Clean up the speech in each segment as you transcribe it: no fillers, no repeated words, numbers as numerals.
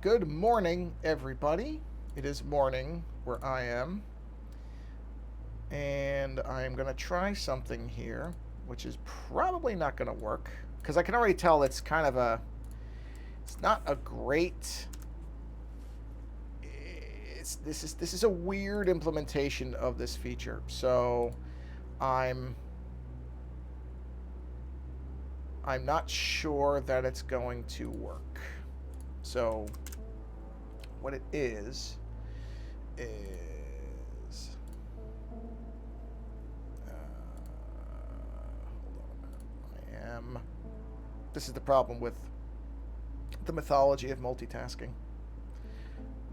Good morning, everybody. It is morning where I am, and I'm going to try something here, which is probably not going to work, because I can already tell it's kind of it's not a great, this is a weird implementation of this feature, so I'm not sure that it's going to work. So what it is hold on a minute. This is the problem with the mythology of multitasking.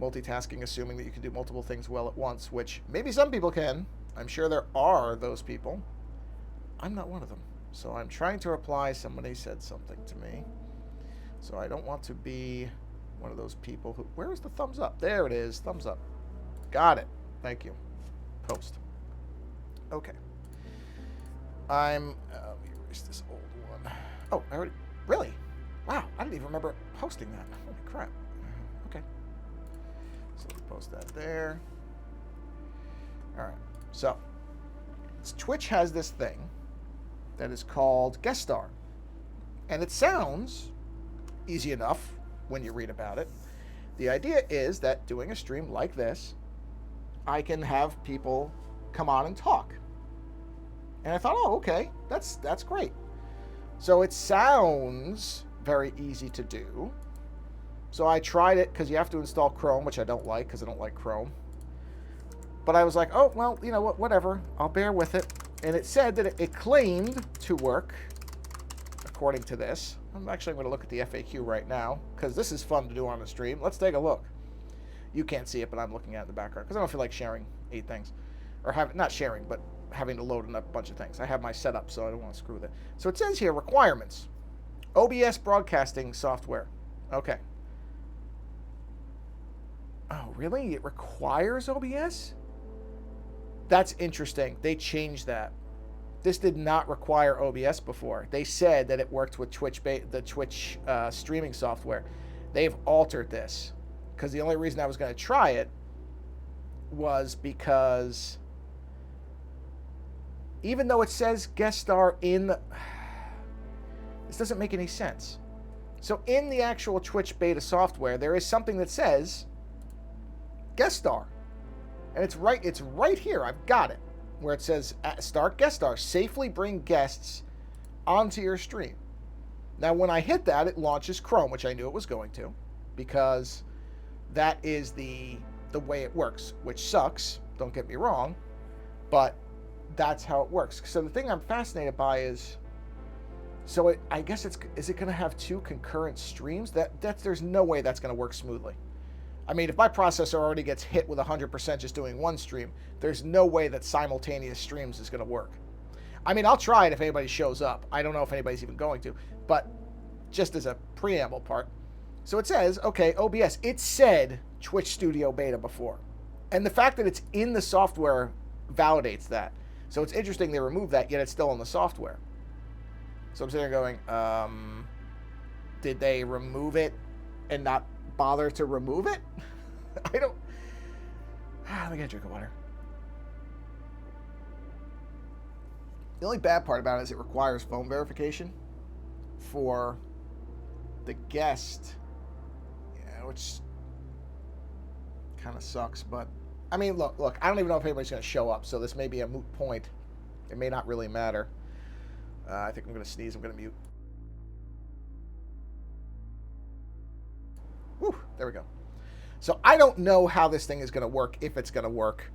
Multitasking, assuming that you can do multiple things well at once, which maybe some people can. I'm sure there are those people. I'm not one of them. So I'm trying to reply. Somebody said something to me. So I don't want to be one of those people who... Where is the thumbs up? There it is. Thumbs up. Got it. Thank you. Post. Okay. Let me erase this old one. Oh, I already... Really? Wow. I didn't even remember posting that. Holy crap. Okay. So let's post that there. All right. So Twitch has this thing that is called Guest Star. And it sounds easy enough when you read about it. The idea is that doing a stream like this, I can have people come on and talk. And I thought, oh, okay, that's great. So it sounds very easy to do. So I tried it because you have to install Chrome, which I don't like because I don't like Chrome. But I was like, oh, well, you know what, whatever. I'll bear with it. And it said that it claimed to work, according to this. I'm actually going to look at the FAQ right now, because this is fun to do on the stream. Let's take a look. You can't see it, but I'm looking at it in the background, because I don't feel like sharing 8 things. Or not sharing, but having to load in a bunch of things. I have my setup, so I don't want to screw with it. So it says here, requirements. OBS broadcasting software. Okay. Oh, really? It requires OBS? That's interesting. They changed that. This did not require OBS before. They said that it worked with the Twitch streaming software. They've altered this because the only reason I was going to try it was because even though it says guest star this doesn't make any sense. So in the actual Twitch beta software, there is something that says guest star. And it's right here. I've got it. Where it says start guest star. Safely bring guests onto your stream. Now, when I hit that, it launches Chrome, which I knew it was going to, because that is the way it works, which sucks. Don't get me wrong, but that's how it works. So the thing I'm fascinated by is, I guess is it going to have 2 concurrent streams? There's no way that's going to work smoothly. I mean, if my processor already gets hit with 100% just doing one stream, there's no way that simultaneous streams is going to work. I mean, I'll try it if anybody shows up. I don't know if anybody's even going to, but just as a preamble part. So it says, okay, OBS. It said Twitch Studio Beta before. And the fact that it's in the software validates that. So it's interesting they removed that, yet it's still in the software. So I'm sitting there going, did they remove it and not bother to remove it? I don't... Let me get a drink of water. The only bad part about it is it requires phone verification for the guest, which kind of sucks, but I mean, look, I don't even know if anybody's going to show up, so this may be a moot point. It may not really matter. I think I'm going to sneeze. I'm going to mute. Whew, there we go. So I don't know how this thing is going to work, if it's going to work.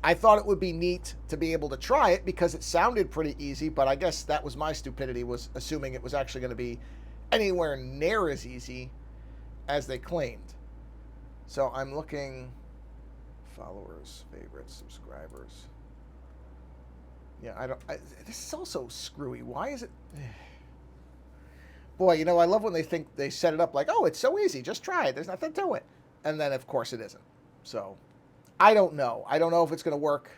I thought it would be neat to be able to try it because it sounded pretty easy, but I guess that was my stupidity, was assuming it was actually going to be anywhere near as easy as they claimed. So I'm looking, followers, favorites, subscribers. Yeah, this is also screwy. Why is it... Boy, I love when they set it up like, oh, it's so easy. Just try it. There's nothing to it. And then, of course, it isn't. So, I don't know. I don't know if it's going to work.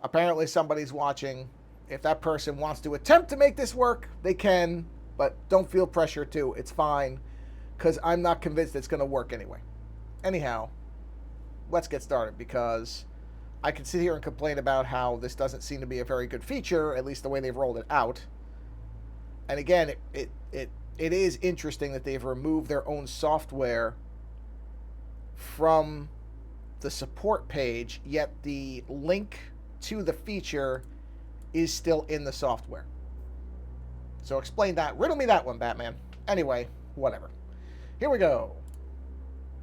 Apparently, somebody's watching. If that person wants to attempt to make this work, they can. But don't feel pressure to. It's fine. because I'm not convinced it's going to work anyway. Anyhow, let's get started, because I can sit here and complain about how this doesn't seem to be a very good feature, at least the way they've rolled it out. And again, it is interesting that they've removed their own software from the support page, yet the link to the feature is still in the software. So explain that. Riddle me that one, Batman. Anyway, whatever. Here we go.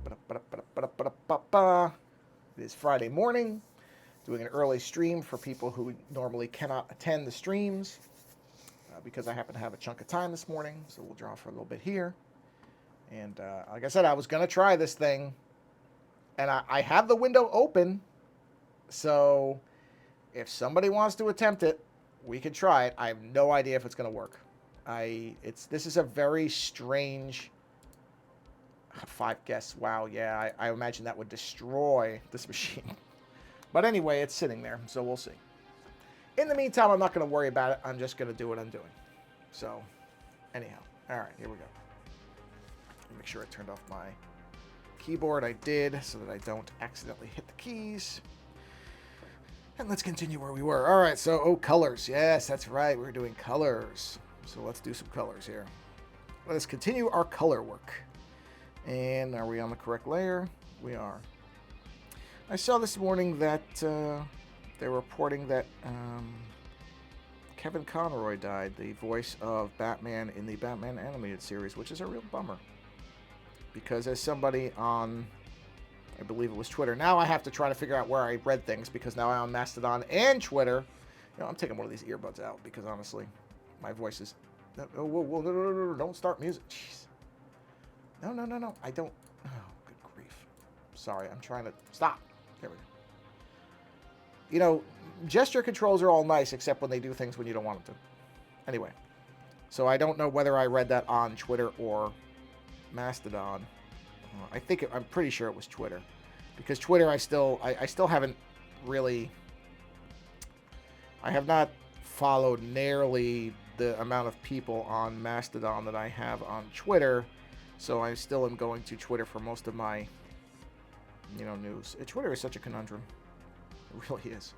It is Friday morning. Doing an early stream for people who normally cannot attend the streams, because I happen to have a chunk of time this morning. So we'll draw for a little bit here. And like I said, I was going to try this thing. And I have the window open. So if somebody wants to attempt it, we can try it. I have no idea if it's going to work. This is a very strange 5 guests. Wow, yeah, I imagine that would destroy this machine. But anyway, it's sitting there, so we'll see. In the meantime, I'm not going to worry about it. I'm just going to do what I'm doing. So, anyhow, all right, here we go. Make sure I turned off my keyboard. I did, so that I don't accidentally hit the keys. And let's continue where we were. All right, so, colors. Yes, that's right. We're doing colors. So let's do some colors here. Let us continue our color work. And are we on the correct layer? We are. I saw this morning that they're reporting that Kevin Conroy died, the voice of Batman in the Batman animated series, which is a real bummer. Because as somebody on, I believe it was Twitter, now I have to try to figure out where I read things, because now I'm on Mastodon and Twitter. You know, I'm taking one of these earbuds out, because honestly, my voice is... Oh, whoa, no, don't start music. Jeez. No, I don't... Oh, good grief. Sorry, I'm trying to... Stop. There we go. You know, gesture controls are all nice, except when they do things when you don't want them to. Anyway. So I don't know whether I read that on Twitter or Mastodon. I'm pretty sure it was Twitter. Because Twitter, I still haven't really... I have not followed nearly the amount of people on Mastodon that I have on Twitter, so I still am going to Twitter for most of my, news. Twitter is such a conundrum. It really is,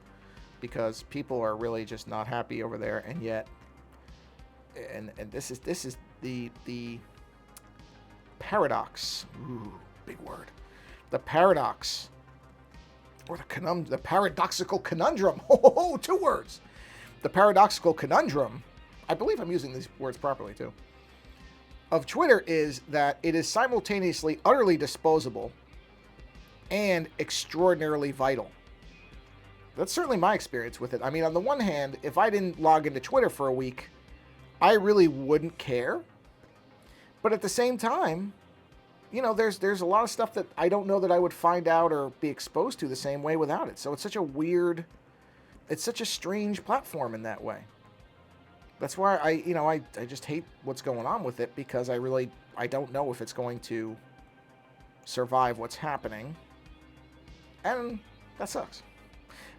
because people are really just not happy over there, and yet, and this is the paradox. Ooh, big word. The paradox, or the paradoxical conundrum. Oh, 2 words. The paradoxical conundrum, I believe I'm using these words properly too, of Twitter is that it is simultaneously utterly disposable and extraordinarily vital. That's certainly my experience with it. I mean, on the one hand, if I didn't log into Twitter for a week, I really wouldn't care. But at the same time, there's a lot of stuff that I don't know that I would find out or be exposed to the same way without it. So it's such a strange platform in that way. That's why I just hate what's going on with it, because I don't know if it's going to survive what's happening. And that sucks.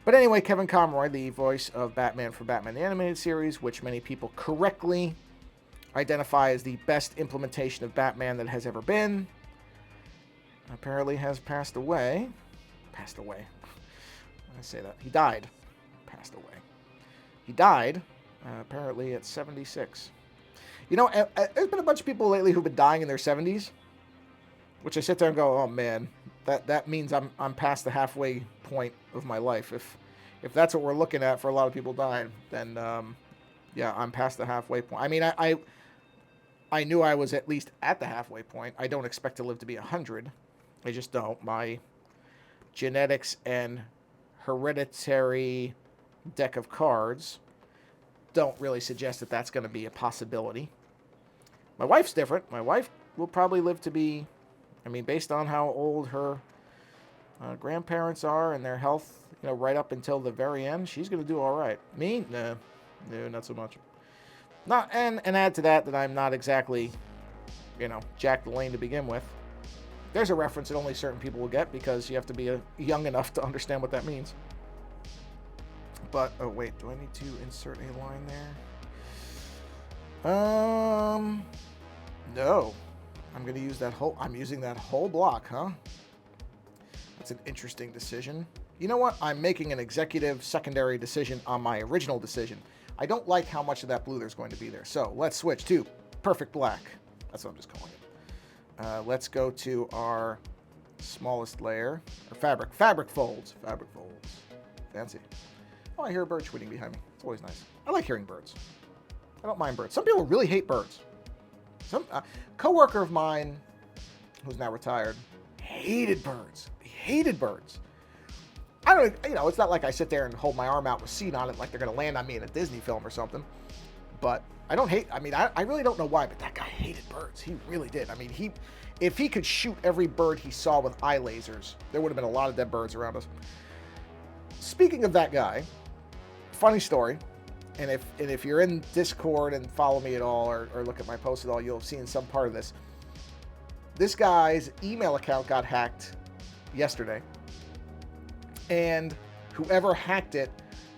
But anyway, Kevin Conroy, the voice of Batman for Batman the Animated Series, which many people correctly identify as the best implementation of Batman that has ever been, apparently has passed away. Passed away. I say that. He died. Passed away. He died, apparently at 76. There's been a bunch of people lately who've been dying in their 70s, which I sit there and go, oh man, that means I'm past the halfway point of my life. If that's what we're looking at for a lot of people dying, then yeah, I'm past the halfway point. I mean, I knew I was at least at the halfway point. I don't expect to live to be 100. I just don't. My genetics and hereditary deck of cards don't really suggest that that's going to be a possibility. My wife's different. My wife will probably live to be, based on how old her grandparents are and their health, right up until the very end, she's going to do all right. Me? No, not so much. And add to that I'm not exactly, Jack LaLanne to begin with. There's a reference that only certain people will get, because you have to be young enough to understand what that means. But, oh wait, do I need to insert a line there? No. I'm going to use that whole... I'm using that whole block, huh? That's an interesting decision. You know what? I'm making an executive secondary decision on my original decision. I don't like how much of that blue there's going to be there. So let's switch to perfect black. That's what I'm just calling it. Let's go to our smallest layer. Or fabric. Fabric folds. Fabric folds. Fancy. Oh, I hear a bird tweeting behind me. It's always nice. I like hearing birds. I don't mind birds. Some people really hate birds. Some coworker of mine, who's now retired, hated birds. He hated birds. I don't, you know, it's not like I sit there and hold my arm out with seed on it like they're going to land on me in a Disney film or something. But I don't hate, I mean, I really don't know why, but that guy hated birds. He really did. I mean, if he could shoot every bird he saw with eye lasers, there would have been a lot of dead birds around us. Speaking of that guy, funny story. And if you're in Discord and follow me at all or look at my posts at all, you'll have seen some part of this. This guy's email account got hacked yesterday. And whoever hacked it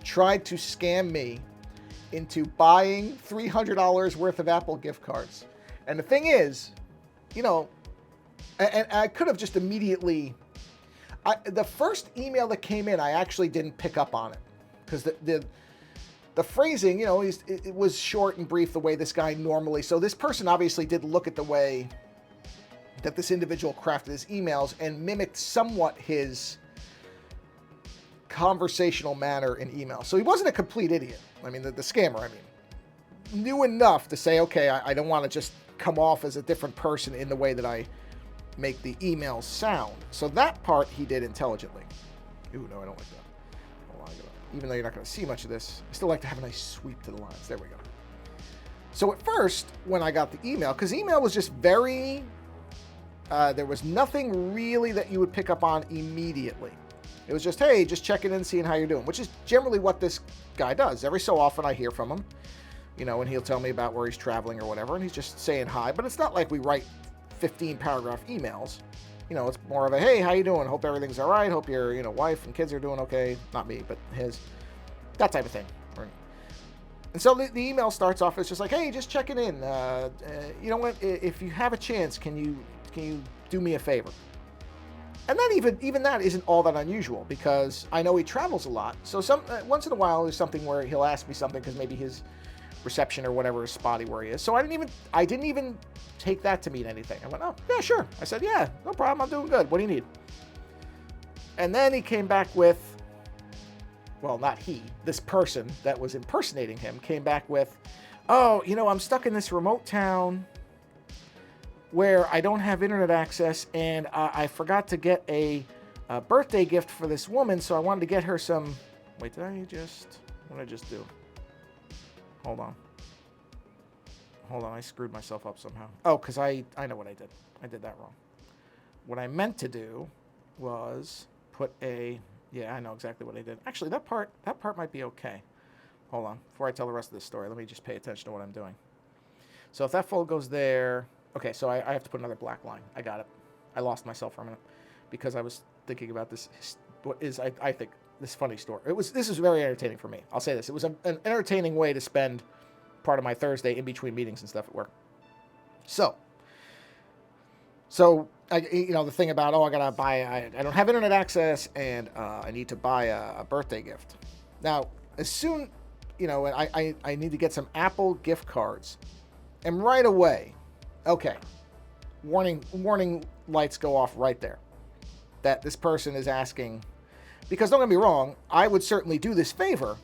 tried to scam me into buying $300 worth of Apple gift cards. And the thing is, you know, and I could have just immediately... the first email that came in, I actually didn't pick up on it. Because the phrasing, you know, it was short and brief the way this guy normally... So this person obviously did look at the way that this individual crafted his emails and mimicked somewhat his conversational manner in email. So he wasn't a complete idiot. I mean, the scammer, I mean, knew enough to say, okay, I don't want to just come off as a different person in the way that I make the emails sound. So that part he did intelligently. Ooh, no, I don't like that. Even though you're not going to see much of this, I still like to have a nice sweep to the lines. There we go. So at first, when I got the email, because email was just very, there was nothing really that you would pick up on immediately. It was just, hey, just checking in, seeing how you're doing, which is generally what this guy does. Every so often I hear from him, you know, and he'll tell me about where he's traveling or whatever, and he's just saying hi. But it's not like we write 15-paragraph emails. You know, it's more of a, hey, how you doing? Hope everything's all right. Hope your, you know, wife and kids are doing okay. Not me, but his. That type of thing. And so the email starts off as just like, hey, just checking in. You know what? If you have a chance, can you do me a favor? And then even that isn't all that unusual because I know he travels a lot. So once in a while there's something where he'll ask me something because maybe his reception or whatever is spotty where he is. So I didn't even take that to mean anything. I went, oh, yeah, sure. I said, yeah, no problem. I'm doing good. What do you need? And then he came back with, well, not he, this person that was impersonating him came back with, oh, you know, I'm stuck in this remote town where I don't have internet access and I forgot to get a birthday gift for this woman. So I wanted to get her some, wait, what did I just do? Hold on, I screwed myself up somehow. Oh, because I know what I did. I did that wrong. What I meant to do was put a, yeah, I know exactly what I did. Actually, that part might be okay. Hold on. Before I tell the rest of this story, let me just pay attention to what I'm doing. So if that fold goes there, okay, so I have to put another black line. I got it. I lost myself for a minute because I was thinking about this, what is, I think, this funny story. This is very entertaining for me. I'll say this. It was an entertaining way to spend part of my Thursday in between meetings and stuff at work. So you know, the thing about, oh, I don't have internet access and I need to buy a birthday gift. Now, as soon, you know, I need to get some Apple gift cards. And right away, okay, warning lights go off right there. That this person is asking, because don't get me wrong, I would certainly do this favor,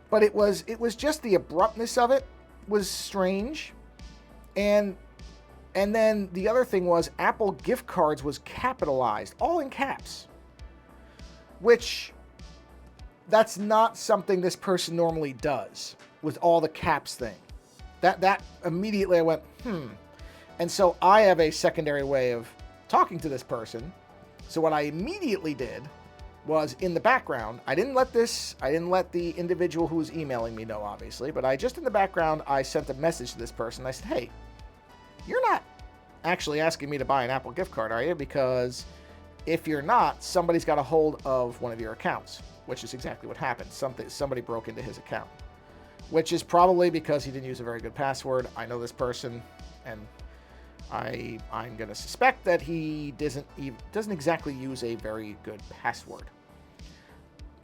but it was just the abruptness of it was strange. And then the other thing was Apple gift cards was capitalized, all in caps, which that's not something this person normally does with all the caps thing. That immediately I went, And so I have a secondary way of talking to this person. So what I immediately did was in the background, I didn't let the individual who was emailing me know, obviously, but I just in the background, I sent a message to this person. I said, hey, you're not actually asking me to buy an Apple gift card, are you? Because if you're not, somebody's got a hold of one of your accounts, which is exactly what happened. Somebody broke into his account, which is probably because he didn't use a very good password. I know this person, and I'm going to suspect that he doesn't exactly use a very good password.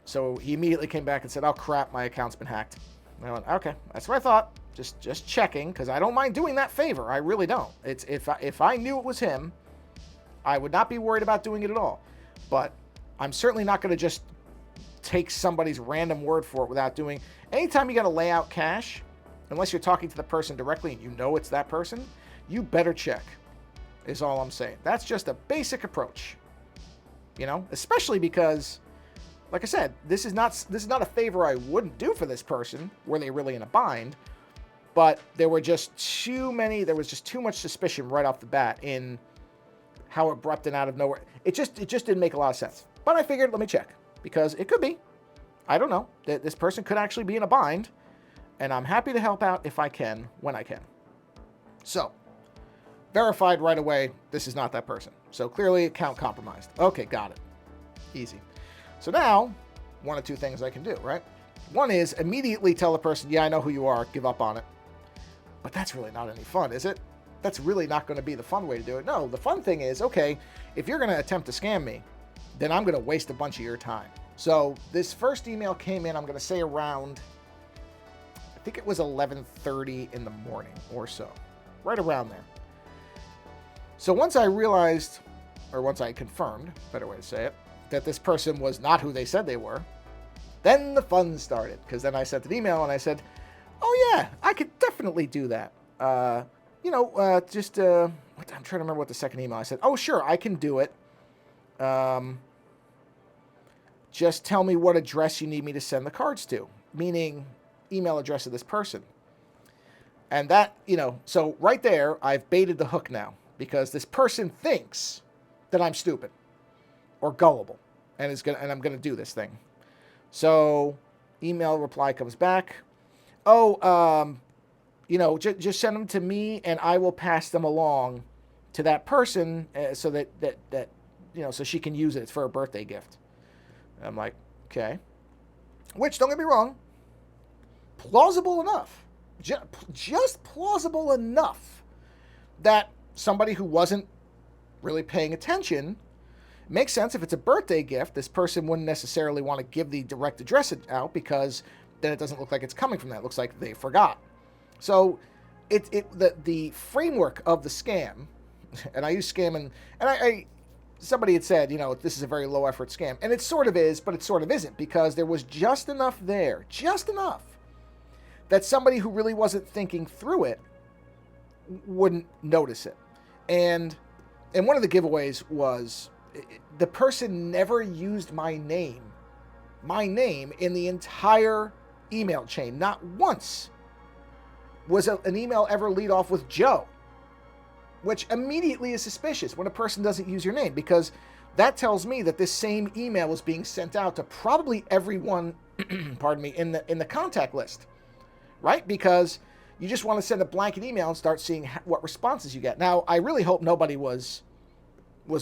So he immediately came back and said, "Oh crap, my account's been hacked." And I went, "Okay, that's what I thought. Just checking, because I don't mind doing that favor. I really don't. It's if I knew it was him, I would not be worried about doing it at all. But I'm certainly not going to just take somebody's random word for it without doing. Anytime you got to lay out cash, unless you're talking to the person directly and you know it's that person, you better check. Is all I'm saying. That's just a basic approach. You know, especially because, like I said, this is not a favor I wouldn't do for this person. Were they really in a bind? But there was just too much suspicion right off the bat in how abrupt and out of nowhere. It just didn't make a lot of sense. But I figured, let me check, because it could be. I don't know. This person could actually be in a bind, and I'm happy to help out if I can, when I can. So, verified right away, this is not that person. So clearly, account compromised. Okay, got it. Easy. So now, one of two things I can do, right? One is immediately tell the person, yeah, I know who you are, give up on it. But that's really not any fun, is it? That's really not going to be the fun way to do it. No, the fun thing is, okay, if you're going to attempt to scam me, then I'm going to waste a bunch of your time. So this first email came in, I'm going to say around, I think it was 11:30 in the morning or so. Right around there. So once I realized, or once I confirmed, better way to say it, that this person was not who they said they were, then the fun started. Because then I sent an email and I said, oh yeah, I could definitely do that. I'm trying to remember what the second email I said. Oh, sure, I can do it. Just tell me what address you need me to send the cards to, meaning email address of this person. And that, so right there, I've baited the hook now, because this person thinks that I'm stupid or gullible and I'm going to do this thing. So email reply comes back. Oh, just send them to me and I will pass them along to that person so that so she can use it for a birthday gift. And I'm like, okay. Which, don't get me wrong, plausible enough. Just plausible enough that somebody who wasn't really paying attention, makes sense. If it's a birthday gift, this person wouldn't necessarily want to give the direct address out, because then it doesn't look like it's coming from that. It looks like they forgot. So the framework of the scam, and I use scam, and I somebody had said, this is a very low effort scam, and it sort of is, but it sort of isn't, because there was just enough that somebody who really wasn't thinking through it wouldn't notice it. And one of the giveaways was the person never used my name in the entire email chain. Not once was an email ever lead off with Joe, which immediately is suspicious when a person doesn't use your name, because that tells me that this same email was being sent out to probably everyone, pardon me, in the contact list, right? Because you just want to send a blanket email and start seeing what responses you get. Now, I really hope nobody was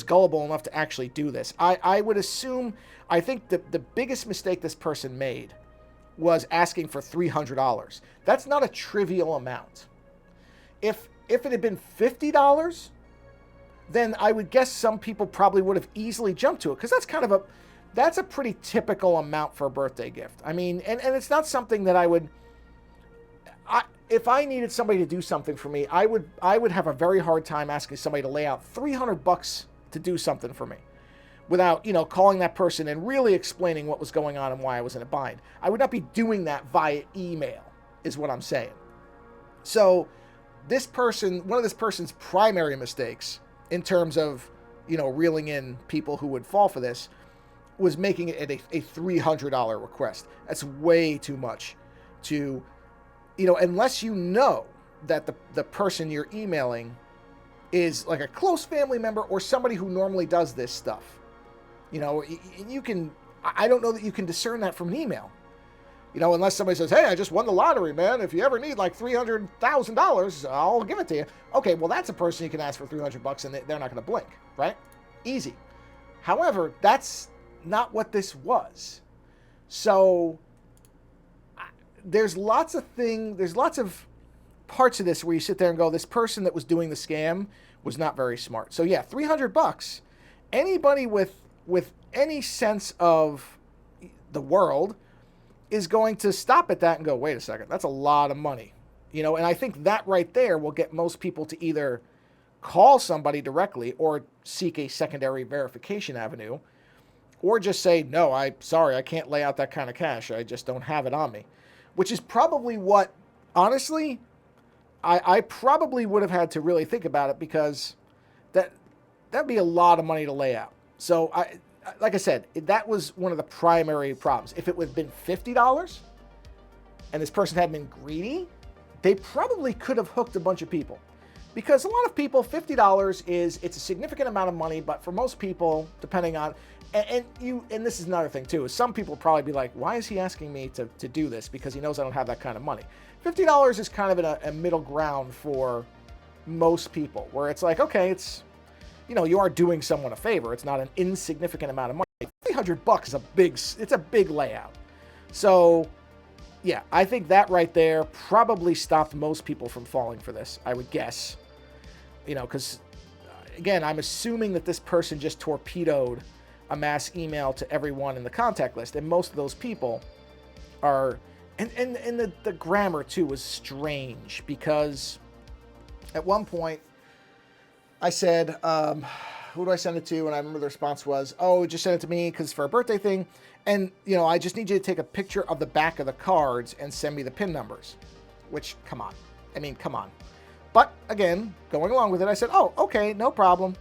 gullible enough to actually do this. I would assume, I think the biggest mistake this person made was asking for $300. That's not a trivial amount. If it had been $50, then I would guess some people probably would have easily jumped to it, because that's a pretty typical amount for a birthday gift. I mean, and it's not something that if I needed somebody to do something for me, I would have a very hard time asking somebody to lay out $300 to do something for me without, calling that person and really explaining what was going on and why I was in a bind. I would not be doing that via email, is what I'm saying. So one of this person's primary mistakes in terms of, reeling in people who would fall for this, was making it a $300 request. That's way too much to, unless you know that the person you're emailing is like a close family member or somebody who normally does this stuff. I don't know that you can discern that from an email. Unless somebody says, hey, I just won the lottery, man. If you ever need like $300,000, I'll give it to you. Okay, well, that's a person you can ask for $300 and they're not going to blink, right? Easy. However, that's not what this was. So there's lots of parts of this where you sit there and go, this person that was doing the scam was not very smart. So yeah, $300. Anybody with any sense of the world is going to stop at that and go, wait a second, that's a lot of money. You know, and I think that right there will get most people to either call somebody directly or seek a secondary verification avenue, or just say, no, sorry, I can't lay out that kind of cash. I just don't have it on me. Which is probably what, honestly, I probably would have had to really think about it, because that'd be a lot of money to lay out. So, like I said, that was one of the primary problems. If it would have been $50 and this person had been greedy, they probably could have hooked a bunch of people. Because a lot of people, $50 it's a significant amount of money, but for most people, depending on, and this is another thing too, is some people probably be like, why is he asking me to do this? Because he knows I don't have that kind of money. $50 is kind of a middle ground for most people, where it's like, okay, it's, you know, you are doing someone a favor. It's not an insignificant amount of money. $300 it's a big layout. So yeah, I think that right there probably stopped most people from falling for this, I would guess. You know, because again, I'm assuming that this person just torpedoed a mass email to everyone in the contact list, and most of those people are, and the grammar too was strange, because at one point I said, who do I send it to? And I remember the response was, oh, just send it to me because it's for a birthday thing. And, you know, I just need you to take a picture of the back of the cards and send me the PIN numbers. Which, come on. I mean, come on. But, again, going along with it, I said, oh, okay, no problem.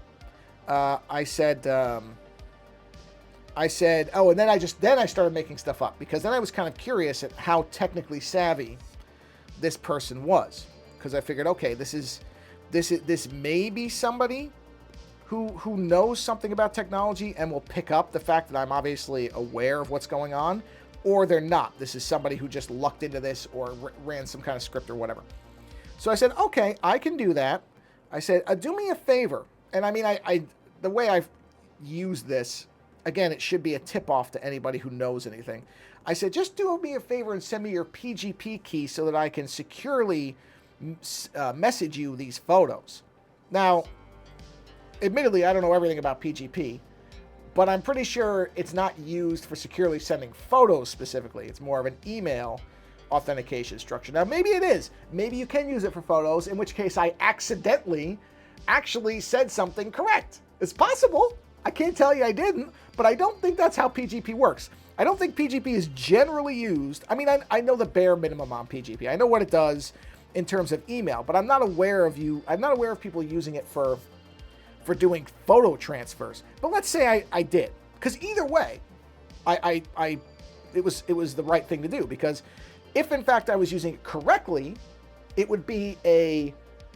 I said, oh, and then I started making stuff up, because then I was kind of curious at how technically savvy this person was. Because I figured, okay, this may be somebody who knows something about technology and will pick up the fact that I'm obviously aware of what's going on, or they're not. This is somebody who just lucked into this or ran some kind of script or whatever. So I said, okay, I can do that. I said, do me a favor. And I mean, the way I've used this, again, it should be a tip-off to anybody who knows anything. I said, just do me a favor and send me your PGP key so that I can securely message you these photos. Now, admittedly, I don't know everything about PGP, but I'm pretty sure it's not used for securely sending photos specifically. It's more of an email authentication structure. Now, maybe it is. Maybe you can use it for photos, in which case I accidentally actually said something correct. It's possible. I can't tell you I didn't, but I don't think that's how PGP works. I don't think PGP is generally used. I mean, I know the bare minimum on PGP. I know what it does in terms of email, but I'm not aware of people using it for doing photo transfers. But let's say I did, because either way, it was the right thing to do, because if in fact I was using it correctly, it would be a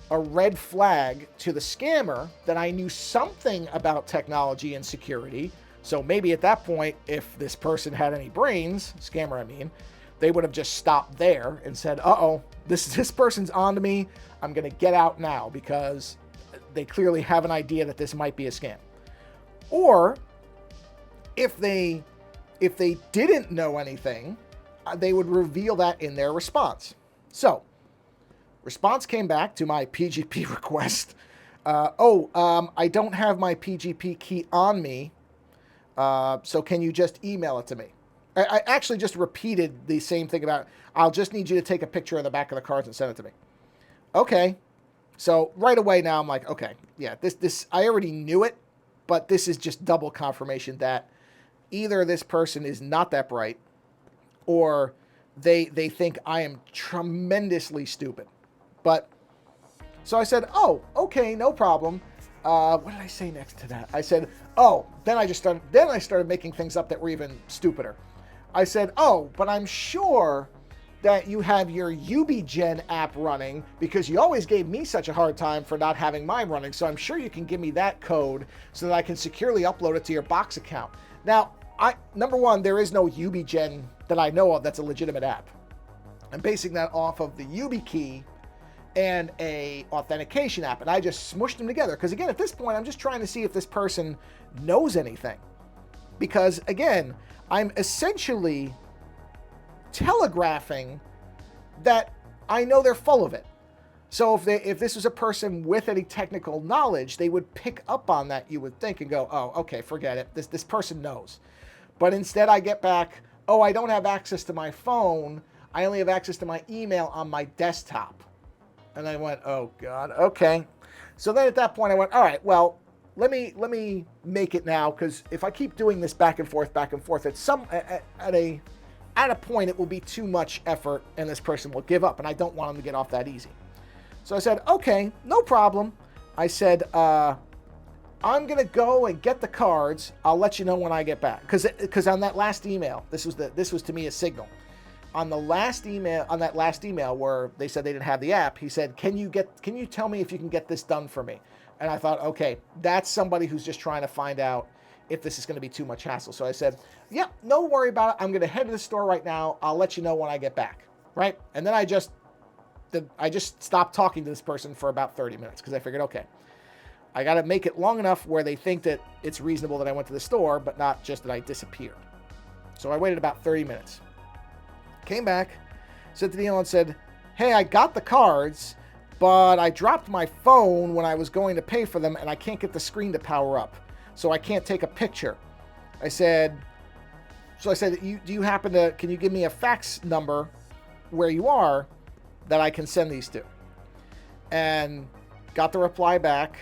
red flag to the scammer that I knew something about technology and security. So maybe at that point, if this person had any brains, scammer I mean, they would have just stopped there and said, uh-oh, this person's on to me. I'm going to get out now, because they clearly have an idea that this might be a scam. Or if they didn't know anything, they would reveal that in their response. So, response came back to my PGP request. I don't have my PGP key on me, so can you just email it to me? I actually just repeated the same thing about, I'll just need you to take a picture of the back of the cards and send it to me. Okay. So right away now I'm like, okay, yeah, this I already knew it, but this is just double confirmation that either this person is not that bright, or they think I am tremendously stupid. But so I said, oh, okay, no problem. What did I say next to that? I said, oh, then I started making things up that were even stupider. I said, oh, but I'm sure that you have your UbiGen app running, because you always gave me such a hard time for not having mine running. So I'm sure you can give me that code so that I can securely upload it to your Box account. Now, number one, there is no UbiGen that I know of that's a legitimate app. I'm basing that off of the YubiKey and a authentication app, and I just smushed them together. Because again, at this point, I'm just trying to see if this person knows anything. Because again, I'm essentially telegraphing that I know they're full of it. So if this was a person with any technical knowledge, they would pick up on that, you would think, and go, oh, okay, forget it. This person knows. But instead I get back, oh, I don't have access to my phone. I only have access to my email on my desktop. And I went, oh God, okay. So then at that point I went, all right, well, let me make it now, because if I keep doing this back and forth, at a point it will be too much effort and this person will give up, and I don't want them to get off that easy. So I said, okay, no problem. I said, I'm going to go and get the cards. I'll let you know when I get back. Because on that last email, this was to me a signal. On that last email where they said they didn't have the app, he said, can you tell me if you can get this done for me? And I thought, okay, that's somebody who's just trying to find out if this is going to be too much hassle. So I said, yeah, no worry about it. I'm going to head to the store right now. I'll let you know when I get back. Right? And then I just stopped talking to this person for about 30 minutes because I figured, okay, I got to make it long enough where they think that it's reasonable that I went to the store, but not just that I disappeared. So I waited about 30 minutes. Came back, sent the email and said, hey, I got the cards, but I dropped my phone when I was going to pay for them, and I can't get the screen to power up, so I can't take a picture. I said, can you give me a fax number where you are that I can send these to? And got the reply back.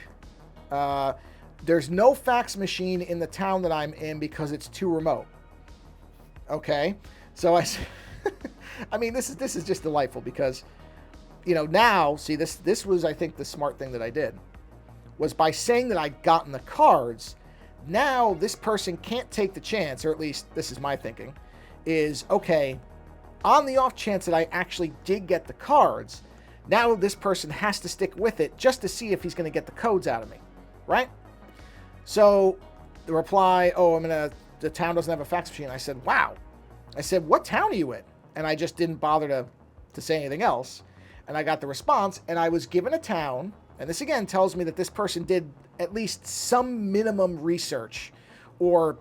There's no fax machine in the town that I'm in because it's too remote. Okay. So I said, I mean, this is just delightful because, now, see, this was, I think, the smart thing that I did was by saying that I'd gotten the cards. Now this person can't take the chance, or at least this is my thinking, is, okay, on the off chance that I actually did get the cards, now this person has to stick with it just to see if he's going to get the codes out of me, right? So the reply, the town doesn't have a fax machine. I said, wow. I said, what town are you in? And I just didn't bother to say anything else. And I got the response, and I was given a town. And this again tells me that this person did at least some minimum research or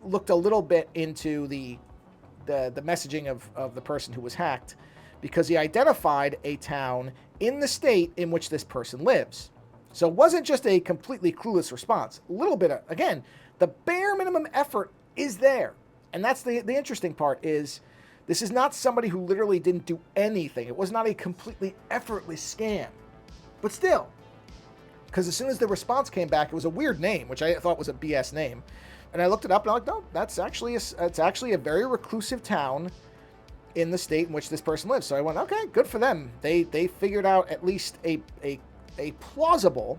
looked a little bit into the messaging of the person who was hacked, because he identified a town in the state in which this person lives. So it wasn't just a completely clueless response. A little bit of, again, the bare minimum effort is there. And that's the interesting part is this is not somebody who literally didn't do anything. It was not a completely effortless scam. But still, because as soon as the response came back, it was a weird name, which I thought was a BS name. And I looked it up, and I'm like, no, it's actually a very reclusive town in the state in which this person lives. So I went, okay, good for them. They figured out at least a plausible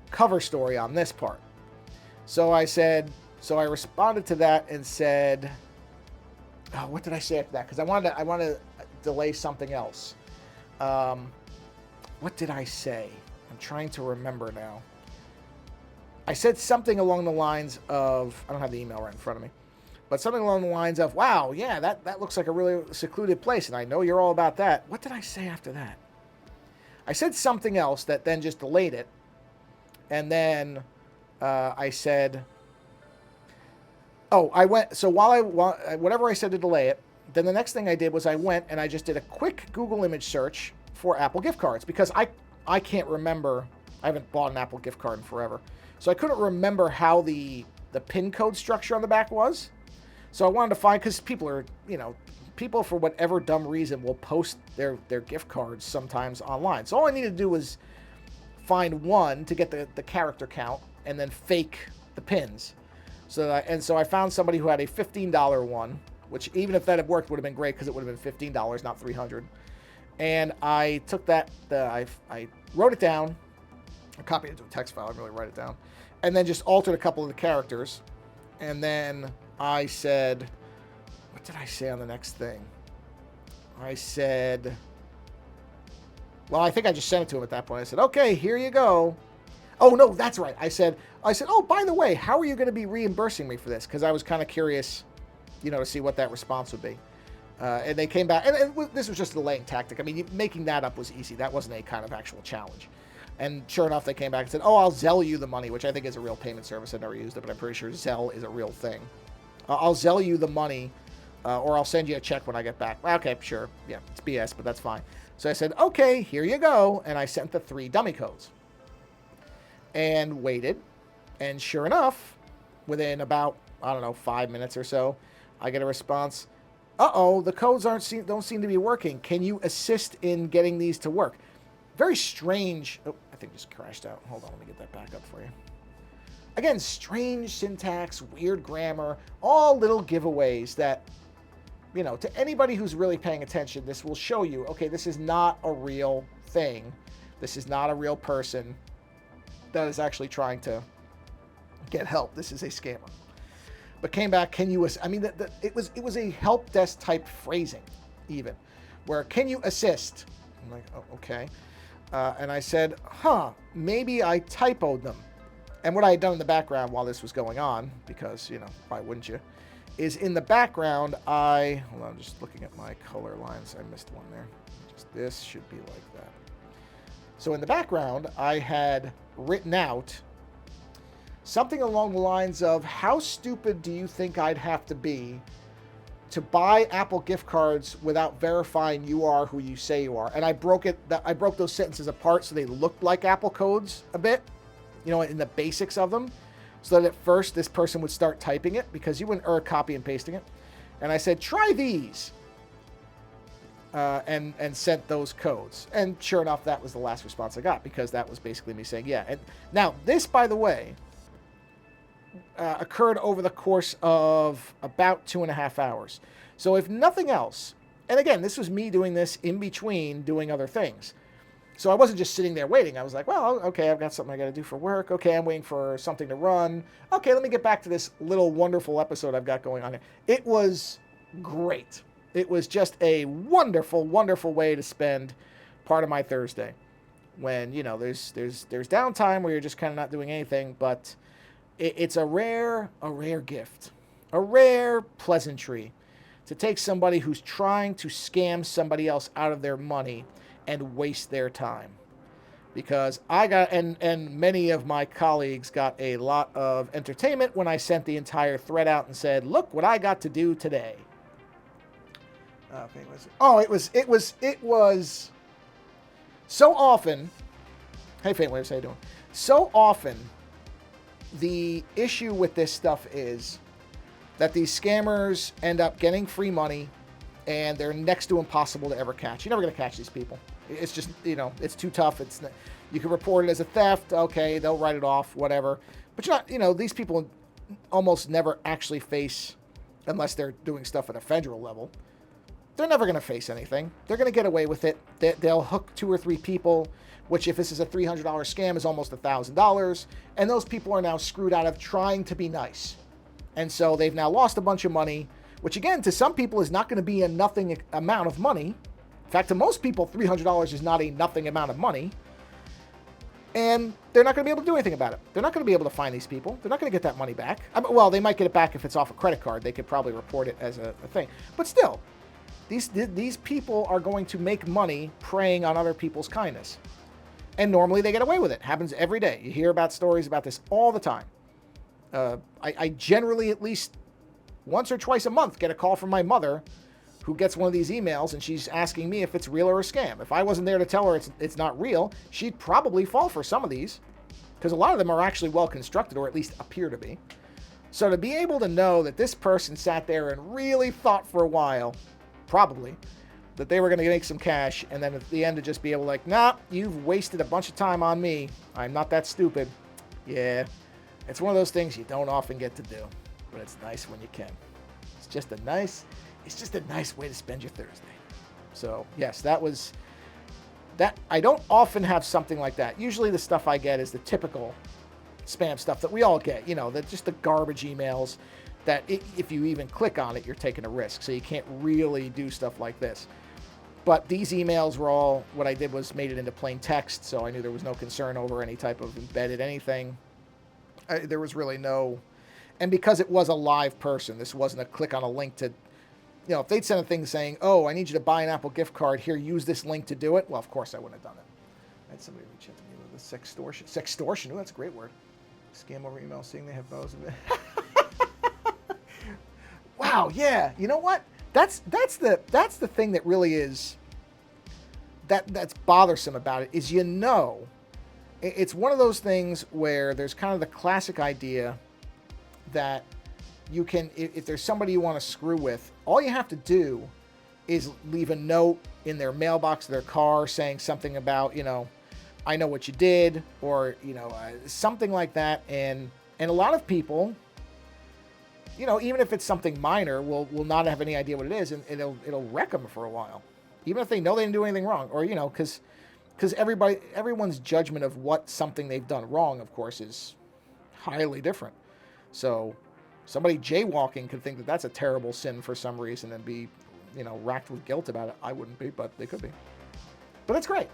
cover story on this part. So I responded to that and said, oh, what did I say after that? Because I wanted to delay something else. What did I say? I'm trying to remember now. I said something along the lines of, I don't have the email right in front of me, but something along the lines of, wow, yeah, that looks like a really secluded place, and I know you're all about that. What did I say after that? I said something else that then just delayed it, and then I said, whatever I said to delay it, then the next thing I did was I went and I just did a quick Google image search for Apple gift cards, because I can't remember. I haven't bought an Apple gift card in forever. So I couldn't remember how the PIN code structure on the back was. So I wanted to find, because people for whatever dumb reason will post their gift cards sometimes online. So all I needed to do was find one to get the character count and then fake the pins. So I found somebody who had a $15 one, which even if that had worked would have been great, because it would have been $15, not $300. And I took that, I wrote it down, I copied it to a text file, I didn't really write it down, and then just altered a couple of the characters. And then I said, what did I say on the next thing? I said, well, I think I just sent it to him at that point. I said, okay, here you go. Oh, no, that's right. I said, oh, by the way, how are you going to be reimbursing me for this? Because I was kind of curious, to see what that response would be. And they came back, and this was just a delaying tactic. I mean, making that up was easy. That wasn't a kind of actual challenge. And sure enough, they came back and said, oh, I'll Zelle you the money, which I think is a real payment service. I've never used it, but I'm pretty sure Zelle is a real thing. I'll Zelle you the money, or I'll send you a check when I get back. Okay, sure. Yeah, it's BS, but that's fine. So I said, okay, here you go. And I sent the 3 dummy codes and waited. And sure enough, within about, I don't know, 5 minutes or so, I get a response. Uh-oh, the codes don't seem to be working. Can you assist in getting these to work? Very strange. Oh, I think it just crashed out. Hold on, let me get that back up for you. Again, strange syntax, weird grammar, all little giveaways that, you know, to anybody who's really paying attention, this will show you, okay, this is not a real thing. This is not a real person that is actually trying to get help. This is a scammer. But came back, can you, I mean, it was a help desk type phrasing, even, where can you assist? I'm like, oh, okay. And I said, maybe I typoed them. And what I had done in the background while this was going on, because, you know, why wouldn't you, is in the background, hold on, just looking at my color lines. I missed one there. Just this should be like that. So in the background, I had written out something along the lines of, how stupid do you think I'd have to be to buy Apple gift cards without verifying you are who you say you are? And I broke those sentences apart so they looked like Apple codes a bit, you know, in the basics of them, so that at first this person would start typing it, because you wouldn't copy and pasting it. And I said, try these, and sent those codes. And sure enough, that was the last response I got, because that was basically me saying, yeah. And now this, by the way, occurred over the course of about 2.5 hours. So if nothing else, and again, this was me doing this in between doing other things. So I wasn't just sitting there waiting. I was like, well, okay, I've got something I got to do for work. Okay, I'm waiting for something to run. Okay, let me get back to this little wonderful episode I've got going on here. It was great. It was just a wonderful, wonderful way to spend part of my Thursday, when, you know, there's downtime where you're just kind of not doing anything, but it's a rare gift, a rare pleasantry to take somebody who's trying to scam somebody else out of their money and waste their time. Because I got, and many of my colleagues got a lot of entertainment when I sent the entire thread out and said, look what I got to do today. It was so often. Hey, Faintwaves, how you doing? So often, the issue with this stuff is that these scammers end up getting free money, and they're next to impossible to ever catch. You're never going to catch these people. It's just, you know, it's too tough. You can report it as a theft. Okay, they'll write it off, whatever. But you're not, you know, these people almost never actually face, unless they're doing stuff at a federal level, they're never going to face anything. They're going to get away with it. They'll hook 2 or 3 people, which if this is a $300 scam is almost $1,000. And those people are now screwed out of trying to be nice. And so they've now lost a bunch of money, which again, to some people is not going to be a nothing amount of money. In fact, to most people, $300 is not a nothing amount of money. And they're not going to be able to do anything about it. They're not going to be able to find these people. They're not going to get that money back. Well, they might get it back if it's off a credit card. They could probably report it as a thing. But still, these people are going to make money preying on other people's kindness. And normally they get away with it. Happens every day. You hear about stories about this all the time. I generally, at least once or twice a month, get a call from my mother who gets one of these emails, and she's asking me if it's real or a scam. If I wasn't there to tell her it's not real, she'd probably fall for some of these, because a lot of them are actually well constructed, or at least appear to be. So to be able to know that this person sat there and really thought for a while, probably, that they were going to make some cash, and then at the end to just be able to like, nah, you've wasted a bunch of time on me. I'm not that stupid. Yeah, it's one of those things you don't often get to do, but it's nice when you can. It's just a nice way to spend your Thursday. So yes, that. I don't often have something like that. Usually the stuff I get is the typical spam stuff that we all get, you know, just the garbage emails that if you even click on it, you're taking a risk. So you can't really do stuff like this. But these emails were all, what I did was made it into plain text, so I knew there was no concern over any type of embedded anything. There was really no, and because it was a live person, this wasn't a click on a link to, you know, if they'd sent a thing saying, oh, I need you to buy an Apple gift card, here, use this link to do it, well, of course I wouldn't have done it. I had somebody reach out to me with a sextortion. Sextortion, oh, that's a great word. Scam over email, seeing they have bows. Wow, yeah, you know what? That's the thing that really is that's bothersome about it is, it's one of those things where there's kind of the classic idea that you can, if there's somebody you want to screw with, all you have to do is leave a note in their mailbox of their car saying something about, I know what you did, or, something like that. And a lot of people, even if it's something minor, will not have any idea what it is, and it'll wreck them for a while, even if they know they didn't do anything wrong, or, because everyone's judgment of what something they've done wrong, of course, is highly different. So somebody jaywalking could think that that's a terrible sin for some reason and be, racked with guilt about it. I wouldn't be, but they could be. But that's great.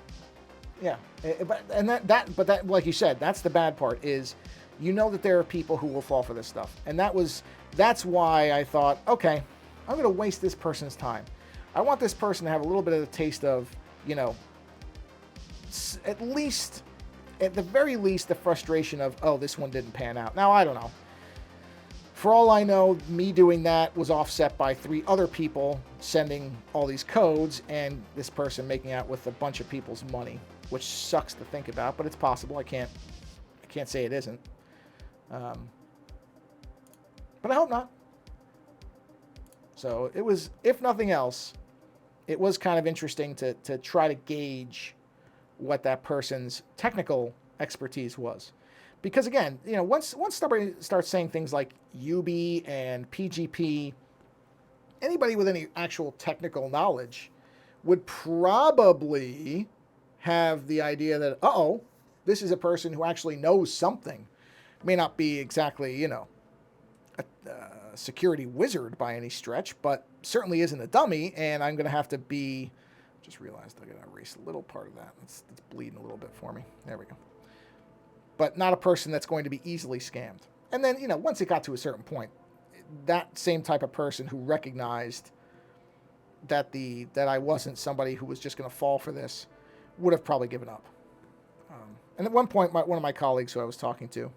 Yeah. But like you said, that's the bad part is, that there are people who will fall for this stuff. And that's why I thought, okay, I'm going to waste this person's time. I want this person to have a little bit of the taste of, at the very least, the frustration of, oh, this one didn't pan out. Now, I don't know. For all I know, me doing that was offset by 3 other people sending all these codes and this person making out with a bunch of people's money, which sucks to think about, but it's possible. I can't say it isn't. But I hope not. So it was, if nothing else, it was kind of interesting to try to gauge what that person's technical expertise was. Because again, once somebody starts saying things like UB and PGP, anybody with any actual technical knowledge would probably have the idea that, this is a person who actually knows something. May not be exactly, a security wizard by any stretch, but certainly isn't a dummy, and I'm going to have to be... Just realized I got to erase a little part of that. It's bleeding a little bit for me. There we go. But not a person that's going to be easily scammed. And then, once it got to a certain point, that same type of person who recognized that I wasn't somebody who was just going to fall for this would have probably given up. And at one point, one of my colleagues who I was talking to,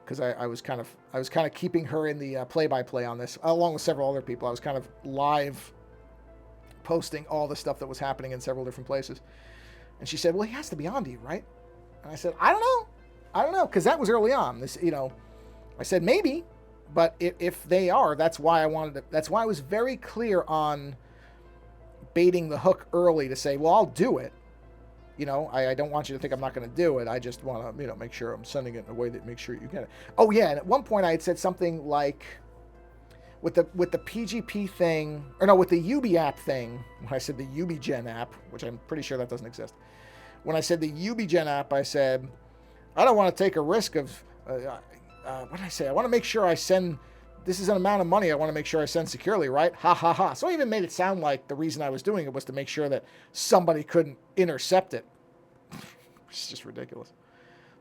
because I was kind of keeping her in the play-by-play on this, along with several other people. I was kind of live posting all the stuff that was happening in several different places. And she said, well, he has to be on to you, right? And I said, I don't know, because that was early on. This, I said maybe, but if they are, that's why I was very clear on baiting the hook early to say, well, I'll do it. I don't want you to think I'm not going to do it. I just want to, make sure I'm sending it in a way that makes sure you get it. Oh yeah, and at one point I had said something like, with the PGP thing, or no, with the UB app thing, when I said the UBGen app, which I'm pretty sure that doesn't exist. When I said the UBGen app, I said, I don't want to take a risk of, what did I say? I want to make sure I send, this is an amount of money I want to make sure I send securely, right? Ha ha ha. So I even made it sound like the reason I was doing it was to make sure that somebody couldn't intercept it. It's just ridiculous.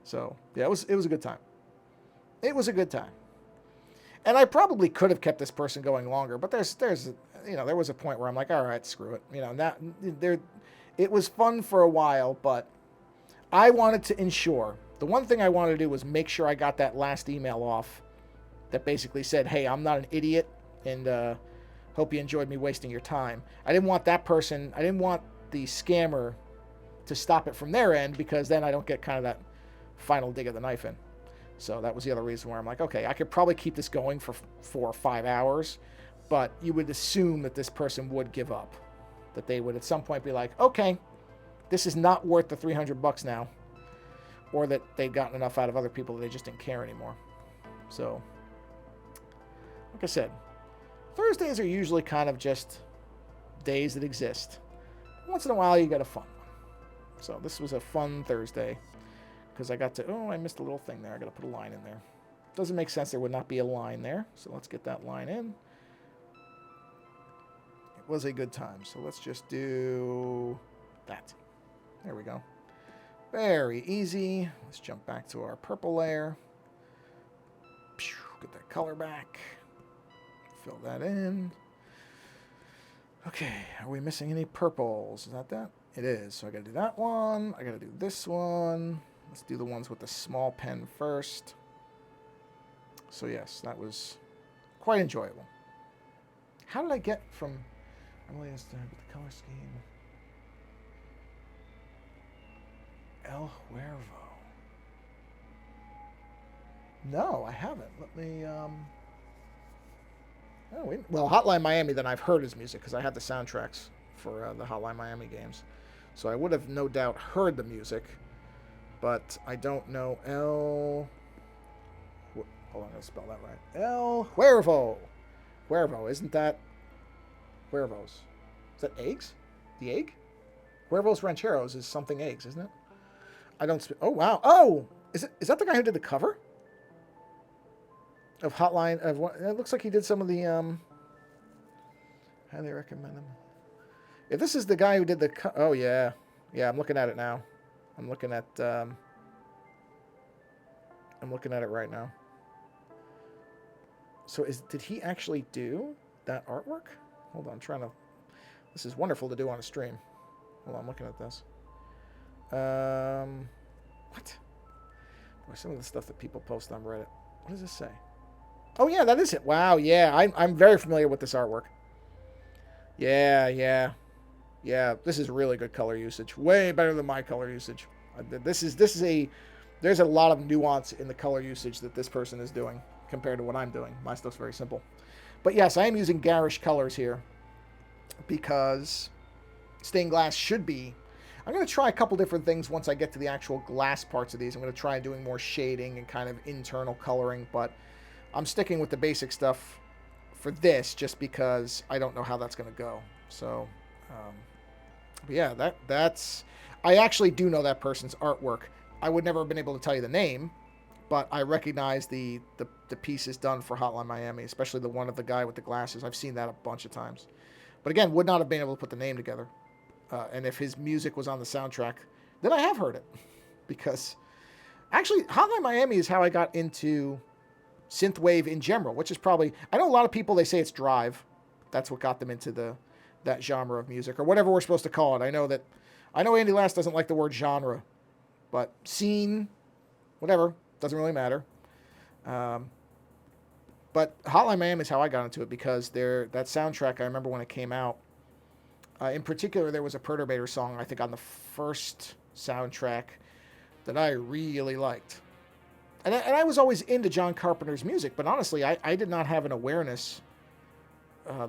So yeah, it was a good time. It was a good time. And I probably could have kept this person going longer, but there was a point where I'm like, all right, screw it. It was fun for a while, but I wanted to ensure, the one thing I wanted to do was make sure I got that last email off that basically said, hey, I'm not an idiot, and hope you enjoyed me wasting your time. I didn't want the scammer to stop it from their end, because then I don't get kind of that final dig of the knife in. So that was the other reason where I'm like, okay, I could probably keep this going for 4 or 5 hours, but you would assume that this person would give up, that they would at some point be like, okay, this is not worth the $300 now, or that they'd gotten enough out of other people that they just didn't care anymore. So, like I said, Thursdays are usually kind of just days that exist. Once in a while, you get a fun one. So this was a fun Thursday, because I got to, I missed a little thing there. I got to put a line in there. Doesn't make sense there would not be a line there. So let's get that line in. It was a good time. So let's just do that. There we go. Very easy. Let's jump back to our purple layer. Get that color back. Fill that in. Okay, are we missing any purples? Is that? It is. So I got to do that one. I got to do this one. Let's do the ones with the small pen first. So yes, that was quite enjoyable. How did I get from... I'm only the color scheme. El Huervo. No, I haven't. Let me, Oh, well, Hotline Miami, then I've heard his music because I had the soundtracks for the Hotline Miami games. So I would have no doubt heard the music, but I don't know Hold on, I'm going to spell that right. El Huervo. Huervo, isn't that Huervos? Is that eggs? The egg? Huervos Rancheros is something eggs, isn't it? I don't... Oh, wow. Oh! Is that the guy who did the cover? Of Hotline... It looks like he did some of the... Highly recommend him. If this is the guy who did the... Oh, yeah. Yeah, I'm looking at it now. I'm looking at it right now. So did he actually do that artwork? Hold on, I'm trying to... This is wonderful to do on a stream. Hold on, I'm looking at this. What? Boy, some of the stuff that people post on Reddit. What does this say? Oh, yeah, that is it. Wow, yeah, I'm very familiar with this artwork. Yeah, this is really good color usage. Way better than my color usage. There's a lot of nuance in the color usage that this person is doing compared to what I'm doing. My stuff's very simple. But yes, I am using garish colors here because stained glass should be... I'm going to try a couple different things once I get to the actual glass parts of these. I'm going to try doing more shading and kind of internal coloring, but I'm sticking with the basic stuff for this just because I don't know how that's going to go. So, but yeah, that's... I actually do know that person's artwork. I would never have been able to tell you the name, but I recognize the pieces done for Hotline Miami, especially the one of the guy with the glasses. I've seen that a bunch of times. But again, would not have been able to put the name together. And if his music was on the soundtrack, then I have heard it. Because actually, Hotline Miami is how I got into synthwave in general, which is probably... I know a lot of people, they say it's drive. That's what got them into that genre of music, or whatever we're supposed to call it. I know Andy Lass doesn't like the word genre, but scene, whatever, doesn't really matter. But Hotline Miami is how I got into it, because that soundtrack, I remember when it came out, in particular, there was a Perturbator song, I think, on the first soundtrack that I really liked. And I was always into John Carpenter's music, but honestly, I did not have an awareness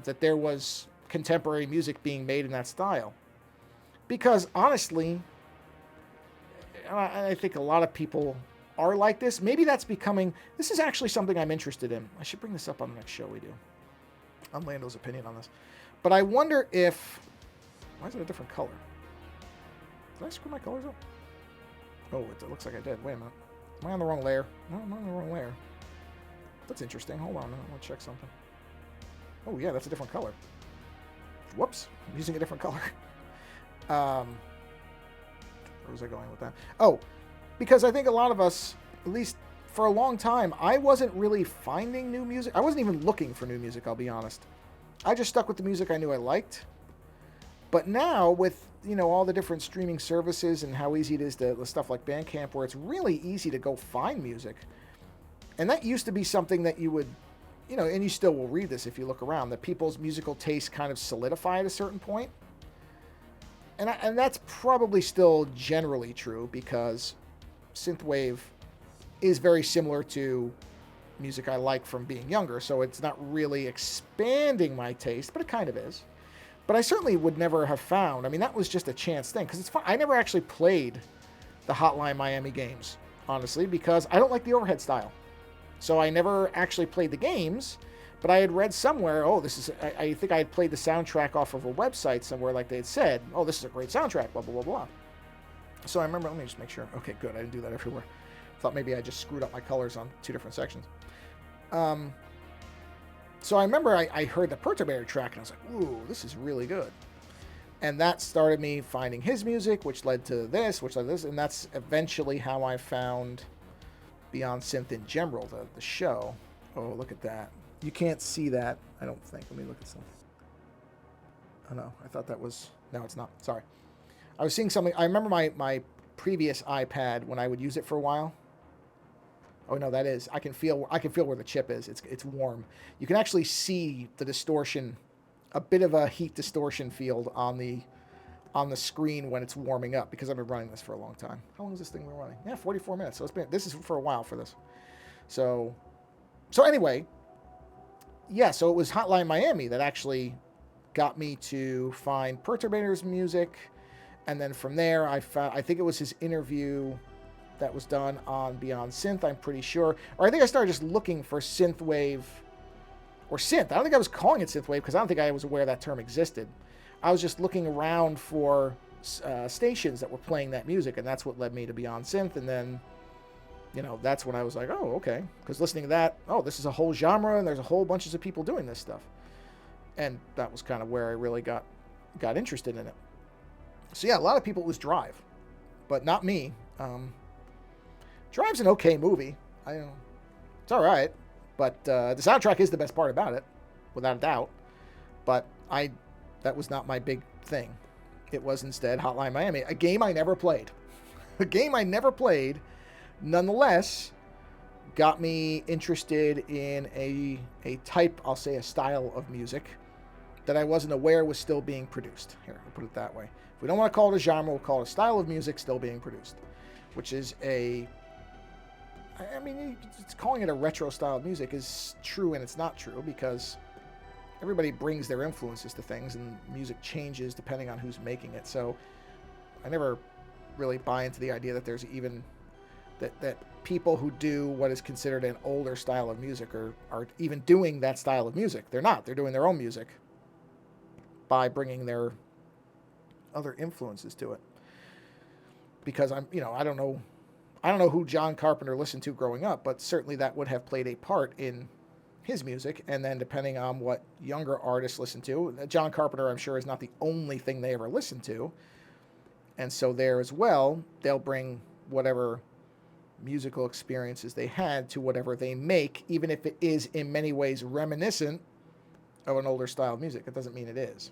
that there was contemporary music being made in that style. Because, honestly, I think a lot of people are like this. Maybe that's becoming... This is actually something I'm interested in. I should bring this up on the next show we do. On Lando's opinion on this. But I wonder if... Why is it a different color? Did I screw my colors up? Oh, it looks like I did. Wait a minute. Am I on the wrong layer? No, I'm on the wrong layer. That's interesting. Hold on. I want to check something. Oh, yeah, that's a different color. Whoops. I'm using a different color. Where was I going with that? Oh, because I think a lot of us, at least for a long time, I wasn't really finding new music. I wasn't even looking for new music, I'll be honest. I just stuck with the music I knew I liked. But now, with, all the different streaming services and how easy it is to stuff like Bandcamp, where it's really easy to go find music. And that used to be something that you would, and you still will read this if you look around, that people's musical tastes kind of solidify at a certain point. And that's probably still generally true, because synthwave is very similar to music I like from being younger, so it's not really expanding my taste, but it kind of is. But I certainly would never have found... I mean, that was just a chance thing, because it's fun. I never actually played the Hotline Miami games, honestly, because I don't like the overhead style. So I never actually played the games, but I had read somewhere, I think I had played the soundtrack off of a website somewhere, like they had said, oh, this is a great soundtrack, blah, blah, blah, blah. So I remember, let me just make sure. Okay, good, I didn't do that everywhere. Thought maybe I just screwed up my colors on two different sections. So I remember I heard the Perturbator track, and I was like, ooh, this is really good. And that started me finding his music, which led to this, and that's eventually how I found Beyond Synth in general, the show. Oh, look at that. You can't see that, I don't think. Let me look at something. Oh, no, I thought that was... No, it's not. Sorry. I was seeing something. I remember my previous iPad, when I would use it for a while. Oh, no, that is. I can feel where the chip is. It's warm. You can actually see the distortion, a bit of a heat distortion field on the on the screen when it's warming up, because I've been running this for a long time. How long has this thing been running? Yeah, 44 minutes. So this is for a while for this. So anyway, yeah, so it was Hotline Miami that actually got me to find Perturbator's music. And then from there, I think it was his interview that was done on Beyond Synth, I'm pretty sure. Or I think I started just looking for synthwave or synth. I don't think I was calling it synthwave because I don't think I was aware that term existed. I was just looking around for stations that were playing that music, and that's what led me to Beyond Synth. And then, that's when I was like, oh, okay. Because listening to that, oh, this is a whole genre, and there's a whole bunches of people doing this stuff. And that was kind of where I really got interested in it. So yeah, a lot of people, it was Drive, but not me. Drive's an okay movie. It's all right, but the soundtrack is the best part about it, without a doubt. But that was not my big thing. It was instead Hotline Miami, a game I never played. A game I never played, nonetheless, got me interested in a type, I'll say a style of music that I wasn't aware was still being produced. Here, I'll put it that way. If we don't want to call it a genre, we'll call it a style of music still being produced, which is it's calling it a retro style of music is true and it's not true, because everybody brings their influences to things and music changes depending on who's making it. So I never really buy into the idea that there's even that people who do what is considered an older style of music are even doing that style of music. They're not. They're doing their own music by bringing their other influences to it. Because I don't know who John Carpenter listened to growing up, but certainly that would have played a part in his music. And then depending on what younger artists listen to, John Carpenter, I'm sure, is not the only thing they ever listened to. And so there as well, they'll bring whatever musical experiences they had to whatever they make, even if it is in many ways reminiscent of an older style of music. It doesn't mean it is.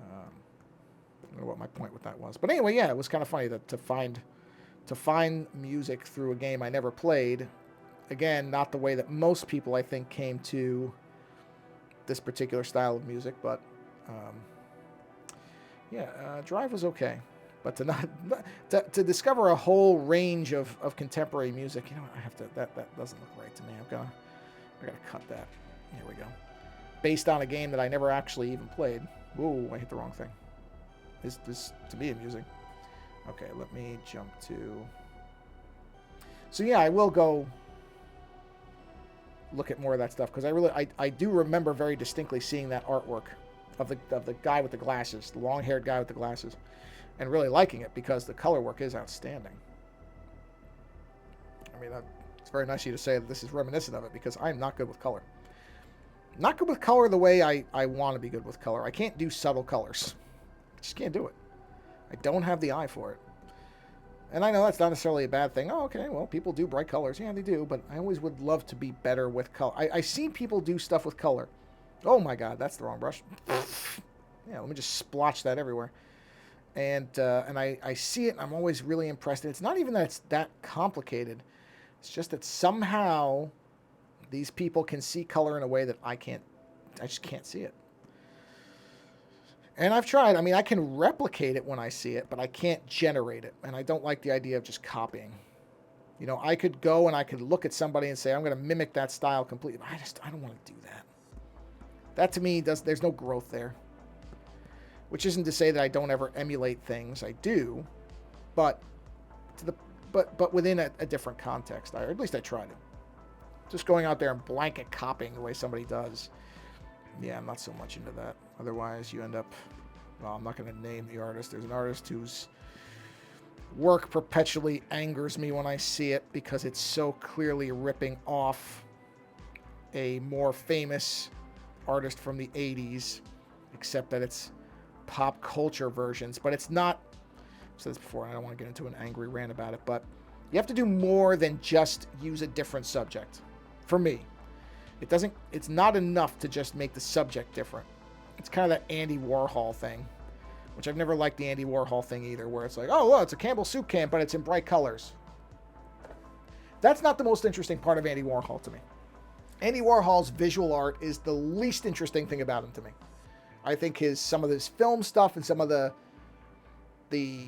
I don't know what my point with that was. But anyway, yeah, it was kind of funny to find music through a game I never played. Again, not the way that most people, I think, came to this particular style of music, but Drive was okay. But to discover a whole range of contemporary music, I have to, that doesn't look right to me. I gotta cut that. Here we go. Based on a game that I never actually even played. Whoa, I hit the wrong thing. This to me amusing. Okay, let me jump to. So yeah, I will go look at more of that stuff, because I do remember very distinctly seeing that artwork of the guy with the glasses, the long-haired guy with the glasses, and really liking it because the color work is outstanding. I mean, it's very nice of you to say that this is reminiscent of it, because I'm not good with color. Not good with color the way I want to be good with color. I can't do subtle colors. I just can't do it. I don't have the eye for it. And I know that's not necessarily a bad thing. Oh, okay, well, people do bright colors. Yeah, they do, but I always would love to be better with color. I see people do stuff with color. Oh my God, that's the wrong brush. Yeah, let me just splotch that everywhere. And I see it, and I'm always really impressed. And it's not even that it's that complicated. It's just that somehow these people can see color in a way that I can't. I just can't see it. And I've tried. I mean, I can replicate it when I see it, but I can't generate it. And I don't like the idea of just copying. I could go and I could look at somebody and say, I'm going to mimic that style completely. But I don't want to do that. That to me, there's no growth there. Which isn't to say that I don't ever emulate things. I do. But within a different context. Or at least I try to. Just going out there and blanket copying the way somebody does. Yeah, I'm not so much into that. Otherwise, you end up... Well, I'm not going to name the artist. There's an artist whose work perpetually angers me when I see it because it's so clearly ripping off a more famous artist from the 80s, except that it's pop culture versions. But it's not... I've said this before, and I don't want to get into an angry rant about it, but you have to do more than just use a different subject. For me. It's not enough to just make the subject different. It's kind of that Andy Warhol thing, which I've never liked the Andy Warhol thing either, where it's like, oh, well, it's a Campbell soup can, but it's in bright colors. That's not the most interesting part of Andy Warhol to me. Andy Warhol's visual art is the least interesting thing about him to me. I think some of his film stuff and some of the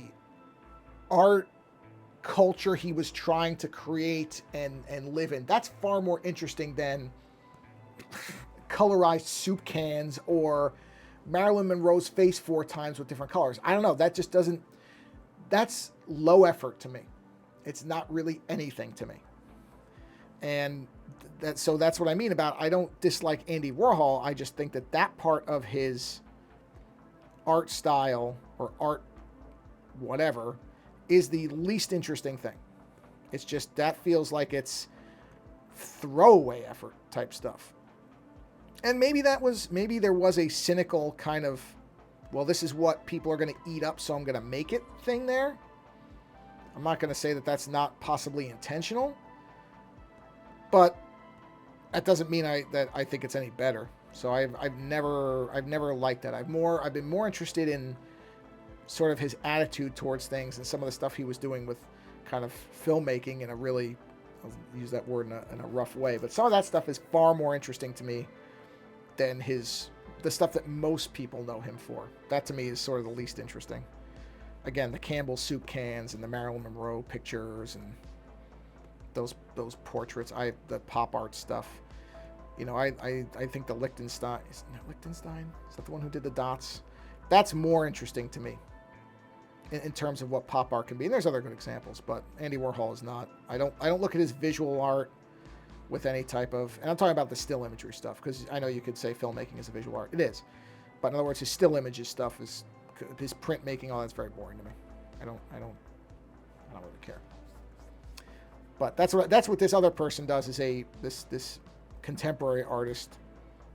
art culture he was trying to create and live in, that's far more interesting than colorized soup cans or Marilyn Monroe's face 4 times with different colors. I don't know. That just doesn't. That's low effort to me. It's not really anything to me. And so that's what I mean about I don't dislike Andy Warhol. I just think that part of his art style or art whatever is the least interesting thing. It's just that feels like it's throwaway effort type stuff. And maybe there was a cynical kind of, well, this is what people are going to eat up, so I'm going to make it thing there. I'm not going to say that that's not possibly intentional, but that doesn't mean that I think it's any better. So I've never liked that. I've been more interested in sort of his attitude towards things and some of the stuff he was doing with kind of filmmaking in a really, I'll use that word in a rough way, but some of that stuff is far more interesting to me than the stuff that most people know him for. That to me is sort of the least interesting. Again, the Campbell soup cans and the Marilyn Monroe pictures and those portraits, the pop art stuff. You know, I think the Lichtenstein, is that the one who did the dots? That's more interesting to me in terms of what pop art can be. And there's other good examples, but Andy Warhol is not. I don't look at his visual art with any type of, and I'm talking about the still imagery stuff, because I know you could say filmmaking is a visual art. It is. But in other words, his still images stuff his printmaking, all that's very boring to me. I don't really care. But that's what this other person does, is this contemporary artist.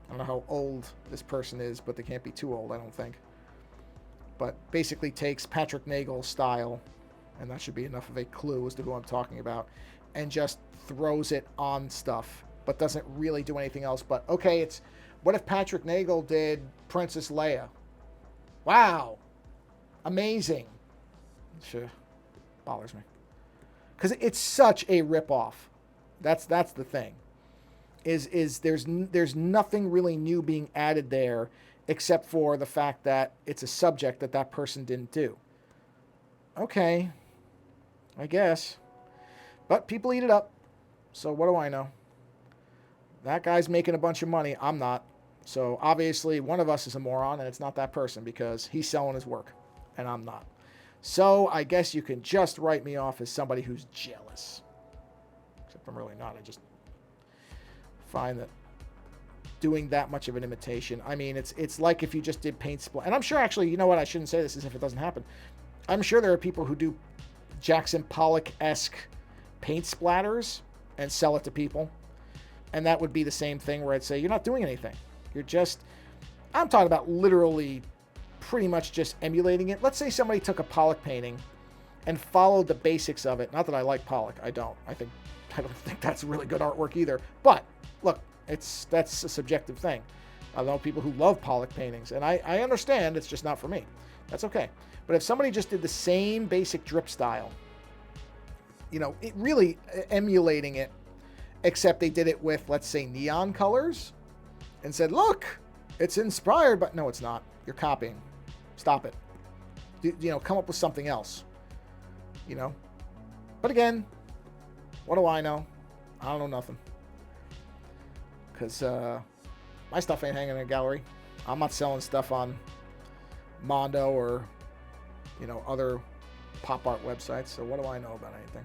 I don't know how old this person is, but they can't be too old, I don't think. But basically takes Patrick Nagel's style, and that should be enough of a clue as to who I'm talking about, and just throws it on stuff, but doesn't really do anything else. But okay, what if Patrick Nagel did Princess Leia? Wow, amazing. Sure, bothers me because it's such a ripoff. That's the thing. Is there's nothing really new being added there, except for the fact that it's a subject that person didn't do. Okay, I guess. But people eat it up. So what do I know? That guy's making a bunch of money. I'm not. So obviously one of us is a moron, and it's not that person because he's selling his work, and I'm not. So I guess you can just write me off as somebody who's jealous. Except I'm really not. I just find that doing that much of an imitation, I mean, it's like if you just did paint splatter. And I'm sure, actually, you know what? I shouldn't say this as if it doesn't happen. I'm sure there are people who do Jackson Pollock-esque paint splatters and sell it to people. And that would be the same thing where I'd say, you're not doing anything. I'm talking about literally pretty much just emulating it. Let's say somebody took a Pollock painting and followed the basics of it. Not that I like Pollock. I don't think that's really good artwork either. But look, that's a subjective thing. I know people who love Pollock paintings, and I understand it's just not for me. That's okay. But if somebody just did the same basic drip style, it really emulating it, except they did it with, let's say, neon colors, and said, look, it's inspired, but no, it's not. You're copying. Stop it. Come up with something else. But again, what do I know? I don't know nothing. Because my stuff ain't hanging in a gallery. I'm not selling stuff on Mondo or, other pop art websites. So what do I know about anything?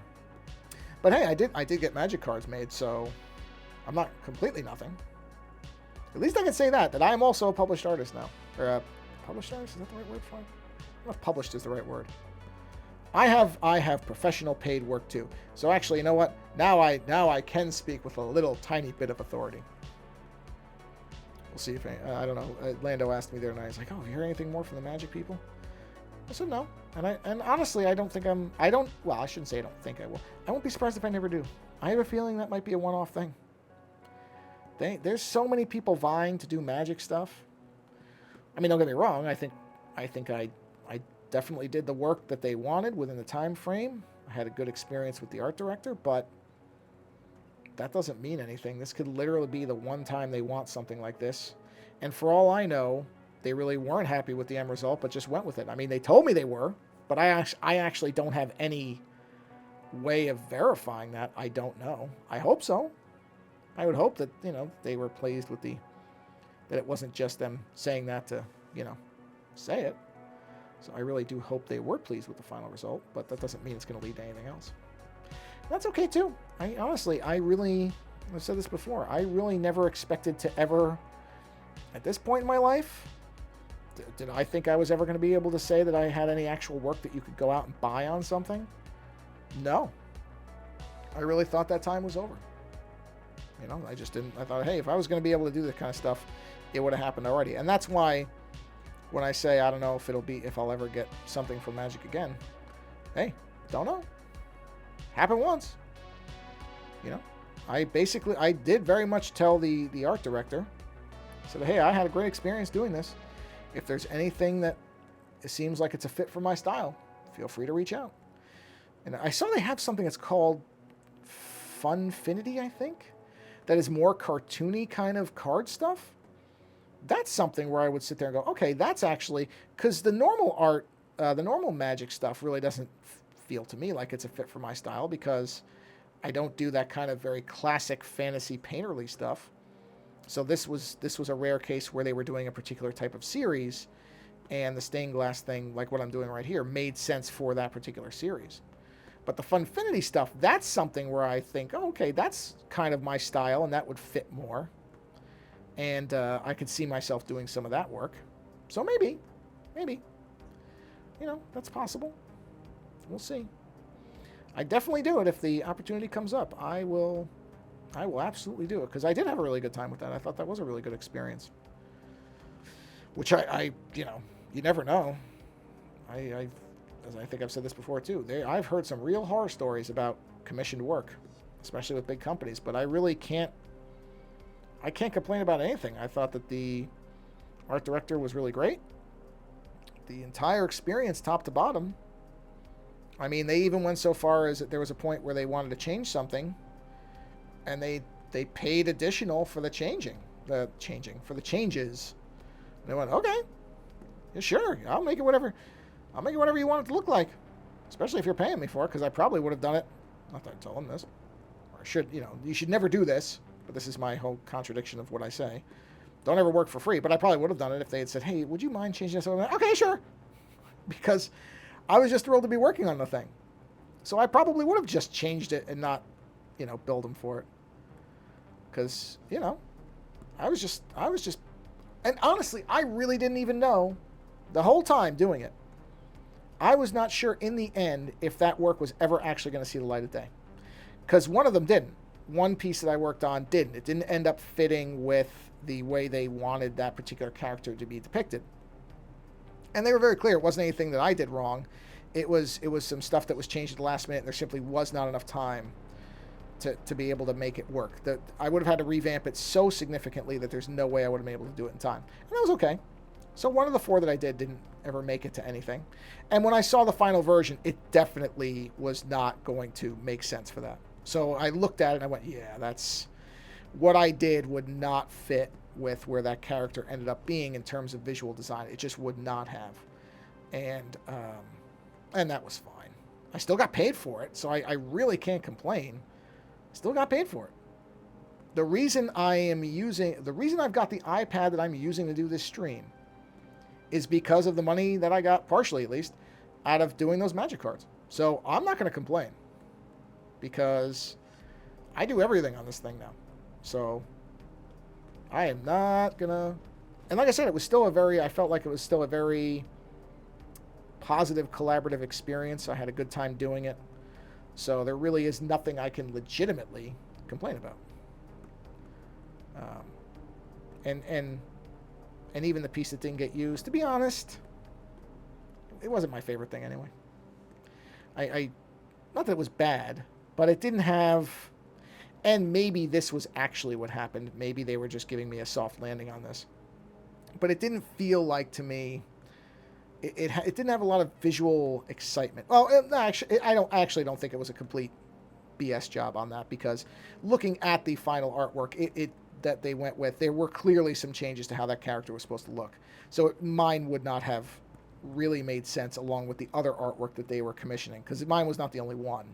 But hey, I did get magic cards made, so I'm not completely nothing. At least I can say that I am also a published artist now. Or a published artist, is that the right word for it? I don't know if published is the right word. I have professional paid work too. So actually, you know what? Now I can speak with a little tiny bit of authority. We'll see if I don't know. Lando asked me the other night. He's like, "Oh, have you heard anything more from the magic people?" I said no. And honestly, I shouldn't say I don't think I will. I won't be surprised if I never do. I have a feeling that might be a one-off thing. There's so many people vying to do magic stuff. I mean, don't get me wrong. I think I definitely did the work that they wanted within the time frame. I had a good experience with the art director, but that doesn't mean anything. This could literally be the one time they want something like this. And for all I know, they really weren't happy with the end result, but just went with it. I mean, they told me they were, but I actually don't have any way of verifying that. I don't know. I hope so. I would hope that, they were pleased with that it wasn't just them saying that to, say it. So I really do hope they were pleased with the final result, but that doesn't mean it's going to lead to anything else. That's okay too. I've said this before, I really never expected to ever, at this point in my life, did I think I was ever going to be able to say that I had any actual work that you could go out and buy on something? No. I really thought that time was over. I just didn't. I thought, hey, if I was going to be able to do this kind of stuff, it would have happened already. And that's why when I say I don't know if I'll ever get something from Magic again, hey, don't know. Happened once. I did very much tell the art director, said, hey, I had a great experience doing this. If there's anything that it seems like it's a fit for my style, feel free to reach out. And I saw they have something that's called Funfinity, I think, that is more cartoony kind of card stuff. That's something where I would sit there and go, okay, that's actually, because the normal art, the normal Magic stuff really doesn't feel to me like it's a fit for my style, because I don't do that kind of very classic fantasy painterly stuff. So this was a rare case where they were doing a particular type of series, and the stained glass thing, like what I'm doing right here, made sense for that particular series. But the Funfinity stuff, that's something where I think, oh, okay, that's kind of my style, and that would fit more. And I could see myself doing some of that work. So maybe, that's possible. We'll see. I definitely do it if the opportunity comes up. I will absolutely do it, because I did have a really good time with that. I thought that was a really good experience. Which you never know. As I think I've said this before too, I've heard some real horror stories about commissioned work, especially with big companies, but I really can't complain about anything. I thought that the art director was really great. The entire experience, top to bottom. I mean, they even went so far as that there was a point where they wanted to change something, and they paid additional for the changes. And they went, okay, yeah, sure, I'll make it whatever you want it to look like, especially if you're paying me for it, because I probably would have done it. Not that I told them this, or I should, you should never do this, but this is my whole contradiction of what I say. Don't ever work for free, but I probably would have done it if they had said, hey, would you mind changing this? Okay, sure. Because I was just thrilled to be working on the thing. So I probably would have just changed it and not, billed them for it. Because, I was just, and honestly, I really didn't even know the whole time doing it. I was not sure in the end if that work was ever actually going to see the light of day. Because one of them didn't. One piece that I worked on didn't. It didn't end up fitting with the way they wanted that particular character to be depicted. And they were very clear. It wasn't anything that I did wrong. It was some stuff that was changed at the last minute, and there simply was not enough time to be able to make it work. I would have had to revamp it so significantly that there's no way I would have been able to do it in time. And that was okay. So one of the 4 that I did didn't ever make it to anything. And when I saw the final version, it definitely was not going to make sense for that. So I looked at it and I went, yeah, that's what I did would not fit with where that character ended up being in terms of visual design. It just would not have. And that was fine. I still got paid for it, so I really can't complain. Still got paid for it. The reason I've got the iPad that I'm using to do this stream is because of the money that I got, partially at least, out of doing those Magic cards. So I'm not going to complain, because I do everything on this thing now. So I am not going to... And like I said, I felt like it was still a very positive, collaborative experience. I had a good time doing it. So there really is nothing I can legitimately complain about. And even the piece that didn't get used, to be honest, it wasn't my favorite thing anyway. I not that it was bad, but it didn't have... And maybe this was actually what happened. Maybe they were just giving me a soft landing on this. But it didn't feel like, to me... It didn't have a lot of visual excitement. Well, I actually don't think it was a complete BS job on that, because looking at the final artwork, it that they went with, there were clearly some changes to how that character was supposed to look. So mine would not have really made sense along with the other artwork that they were commissioning, because mine was not the only one.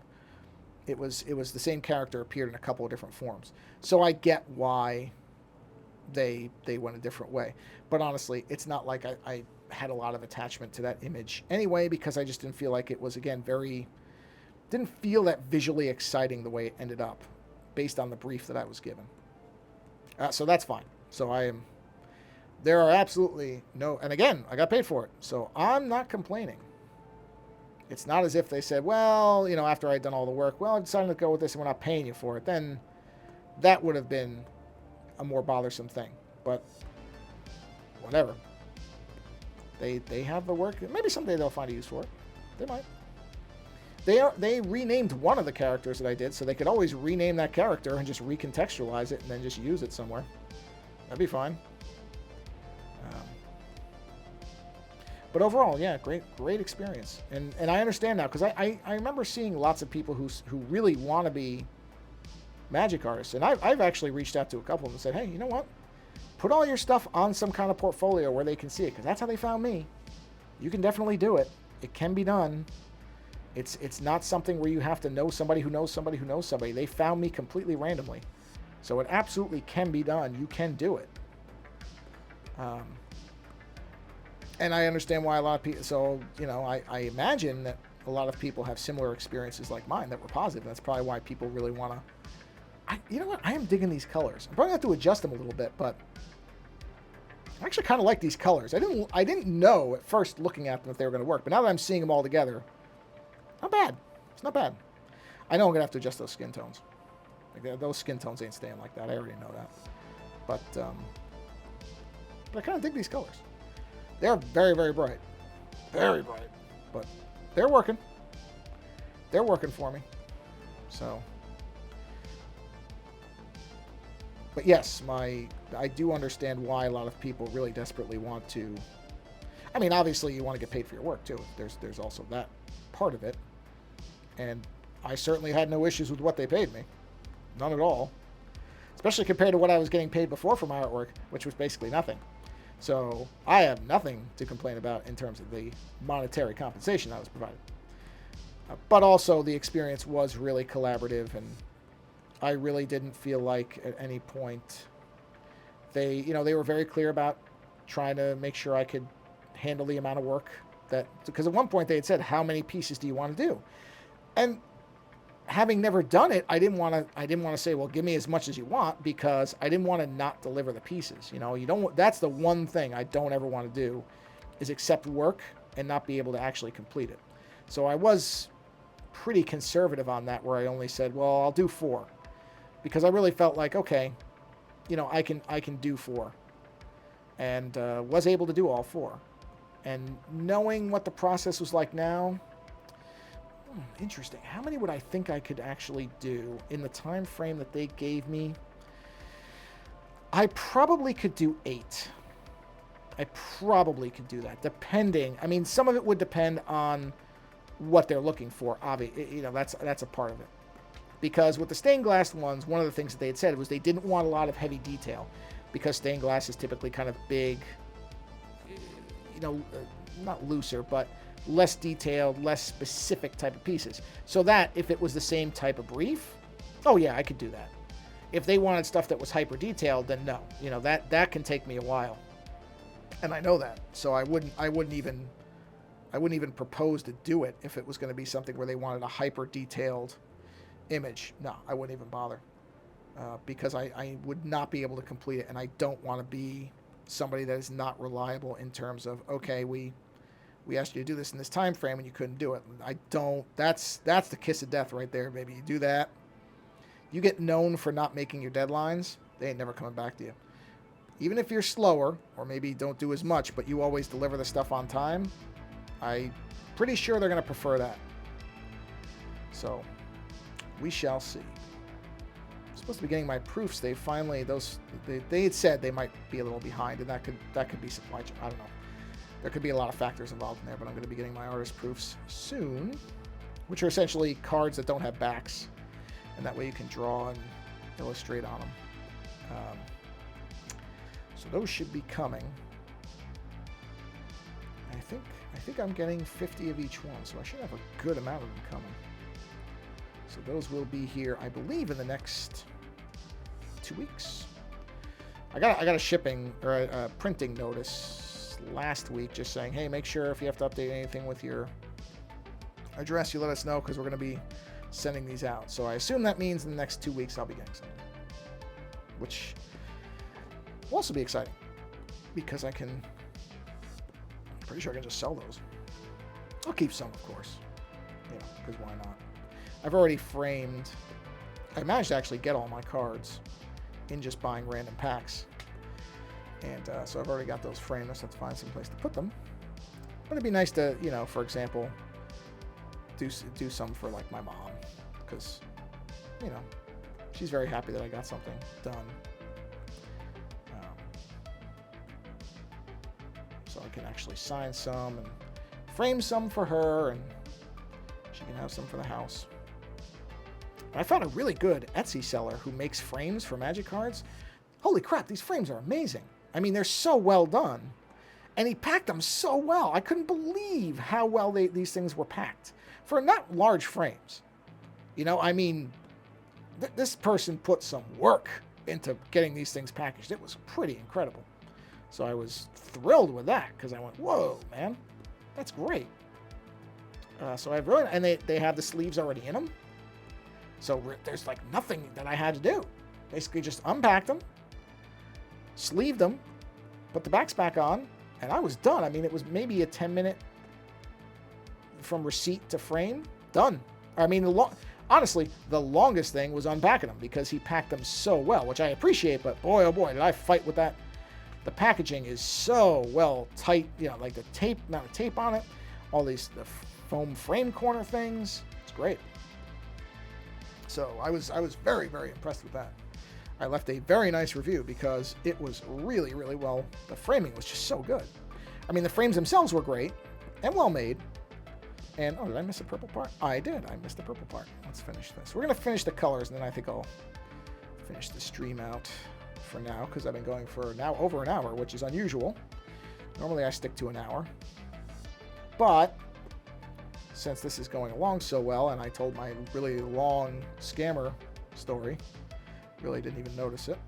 It was the same character appeared in a couple of different forms. So I get why they went a different way. But honestly, it's not like I had a lot of attachment to that image anyway, because I just didn't feel like it was, again, didn't feel that visually exciting the way it ended up based on the brief that I was given. So that's fine. So there are absolutely no, and again, I got paid for it, so I'm not complaining. It's not as if they said, well, after I'd done all the work, well, I decided to go with this and we're not paying you for it. Then that would have been a more bothersome thing. But whatever. They have the work. Maybe someday they'll find a use for it. They might. They renamed one of the characters that I did, so they could always rename that character and just recontextualize it and then just use it somewhere. That'd be fine. But overall, yeah, great experience. And I understand now, because I remember seeing lots of people who really want to be magic artists. And I've actually reached out to a couple of them and said, hey, you know what? Put all your stuff on some kind of portfolio where they can see it, because that's how they found me. You can definitely do it. It can be done. It's not something where you have to know somebody who knows somebody who knows somebody. They found me completely randomly. So it absolutely can be done. You can do it. And I understand why a lot of people, so, I imagine that a lot of people have similar experiences like mine that were positive. That's probably why people really want to, you know what? I am digging these colors. I'm probably going to have to adjust them a little bit, but I actually kind of like these colors. I didn't know at first looking at them if they were going to work, but now that I'm seeing them all together, not bad. It's not bad. I know I'm going to have to adjust those skin tones. Those skin tones ain't staying like that. I already know that. But I kind of dig these colors. They're very, very bright. Very bright. But they're working. They're working for me. So. But yes, I do understand why a lot of people really desperately want to. I mean, obviously you want to get paid for your work too. There's also that part of it. And I certainly had no issues with what they paid me. None at all. Especially compared to what I was getting paid before for my artwork, which was basically nothing. So I have nothing to complain about in terms of the monetary compensation that was provided. But also the experience was really collaborative, and I really didn't feel like at any point they were very clear about trying to make sure I could handle the amount of work because at one point they had said, how many pieces do you want to do? And having never done it, I didn't want to say, well, give me as much as you want, because I didn't want to not deliver the pieces. That's the one thing I don't ever want to do, is accept work and not be able to actually complete it. So I was pretty conservative on that, where I only said, well, I'll do 4, because I really felt like, okay, I can do 4, and was able to do all 4. And knowing what the process was like now, interesting. How many would I think I could actually do in the time frame that they gave me? I probably could do 8. I probably could do that, depending. I mean, some of it would depend on what they're looking for. Obviously, that's a part of it. Because with the stained glass ones, one of the things that they had said was they didn't want a lot of heavy detail, because stained glass is typically kind of big, not looser, but less detailed, less specific type of pieces. So that if it was the same type of brief, oh yeah, I could do that. If they wanted stuff that was hyper detailed, then no. That can take me a while. And I know that. So I wouldn't even propose to do it if it was going to be something where they wanted a hyper detailed image. No, I wouldn't even bother. Because I would not be able to complete it, and I don't want to be somebody that is not reliable in terms of, okay, we asked you to do this in this time frame and you couldn't do it. That's the kiss of death right there, baby. You do that, you get known for not making your deadlines, they ain't never coming back to you. Even if you're slower, or maybe don't do as much, but you always deliver the stuff on time, I'm pretty sure they're going to prefer that. So, we shall see. I'm supposed to be getting my proofs. They had said they might be a little behind, and that could be supply chain. I don't know. There could be a lot of factors involved in there, but I'm going to be getting my artist proofs soon, which are essentially cards that don't have backs, and that way you can draw and illustrate on them. So those should be coming. I think I'm getting 50 of each one, so I should have a good amount of them coming. So those will be here, I believe, in the next 2 weeks. I got a shipping or a printing notice last week just saying, hey, make sure if you have to update anything with your address, you let us know because we're going to be sending these out. So I assume that means in the next 2 weeks I'll be getting some, which will also be exciting because I'm pretty sure I can just sell those. I'll keep some, of course, because why not? I've already framed. I managed to actually get all my cards in just buying random packs. And so I've already got those framed. I just have to find some place to put them. But it'd be nice to, for example, do some for like my mom. Because, she's very happy that I got something done. So I can actually sign some and frame some for her, and she can have some for the house. I found a really good Etsy seller who makes frames for Magic cards. Holy crap, these frames are amazing. I mean, they're so well done. And he packed them so well. I couldn't believe how well these things were packed. For not large frames. This person put some work into getting these things packaged. It was pretty incredible. So I was thrilled with that because I went, whoa, man, that's great. So I've really, and they have the sleeves already in them. So there's like nothing that I had to do. Basically just unpacked them, sleeved them, put the backs back on, and I was done. I mean, it was maybe a 10-minute from receipt to frame, done. I mean, honestly, the longest thing was unpacking them because he packed them so well, which I appreciate, but boy, oh boy, did I fight with that. The packaging is so well tight, like the tape, amount of tape on it, all the foam frame corner things. It's great. So I was very, very impressed with that. I left a very nice review because it was really, really well. The framing was just so good. I mean, the frames themselves were great and well made. And, did I miss the purple part? I did. I missed the purple part. Let's finish this. We're going to finish the colors, and then I think I'll finish the stream out for now because I've been going for now over an hour, which is unusual. Normally I stick to an hour. But since this is going along so well, and I told my really long scammer story, really didn't even notice it.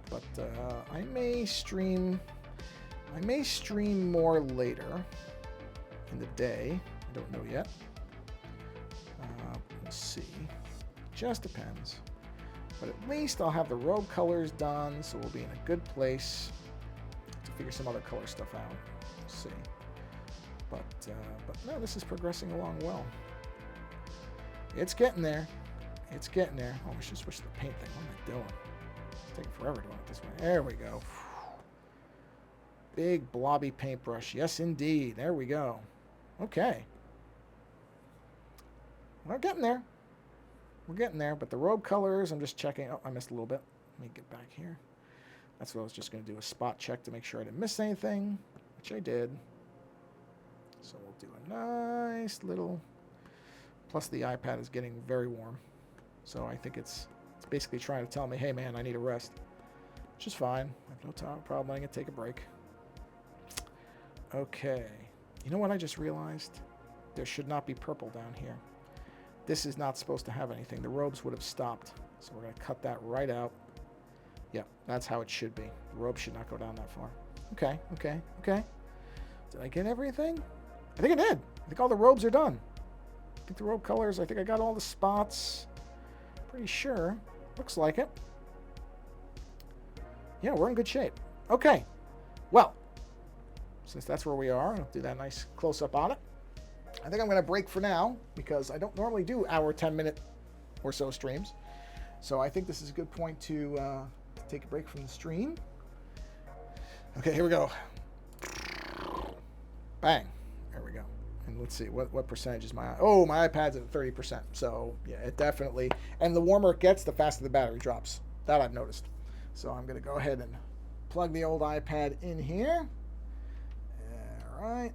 But I may stream more later in the day. I don't know yet. We'll see. Just depends. But at least I'll have the robe colors done, so we'll be in a good place to figure some other color stuff out. We'll see. But no, this is progressing along well. It's getting there. It's getting there. Oh, I should switch to the paint thing. What am I doing? It's taking forever doing it this way. There we go. Big blobby paintbrush. Yes, indeed. There we go. Okay. We're getting there. We're getting there. But the robe colors, I'm just checking. Oh, I missed a little bit. Let me get back here. That's what I was just going to do, a spot check to make sure I didn't miss anything, which I did. So we'll do a nice little... Plus the iPad is getting very warm. So I think it's basically trying to tell me, hey man, I need a rest. Which is fine. I have no problem letting it take a break. Okay. You know what I just realized? There should not be purple down here. This is not supposed to have anything. The robes would have stopped. So we're going to cut that right out. Yep, that's how it should be. The robe should not go down that far. Okay, okay, okay. Did I get everything? I think I did. I think all the robes are done. I think the robe colors, I think I got all the spots. Pretty sure. Looks like it. Yeah, we're in good shape. Okay. Well, since that's where we are, I'll do that nice close-up on it. I think I'm going to break for now because I don't normally do hour, 10-minute or so streams. So I think this is a good point to take a break from the stream. Okay, here we go. Bang. There we go. And let's see, what percentage is my... Oh, my iPad's at 30%. So, yeah, it definitely... And the warmer it gets, the faster the battery drops. That I've noticed. So I'm going to go ahead and plug the old iPad in here. All right.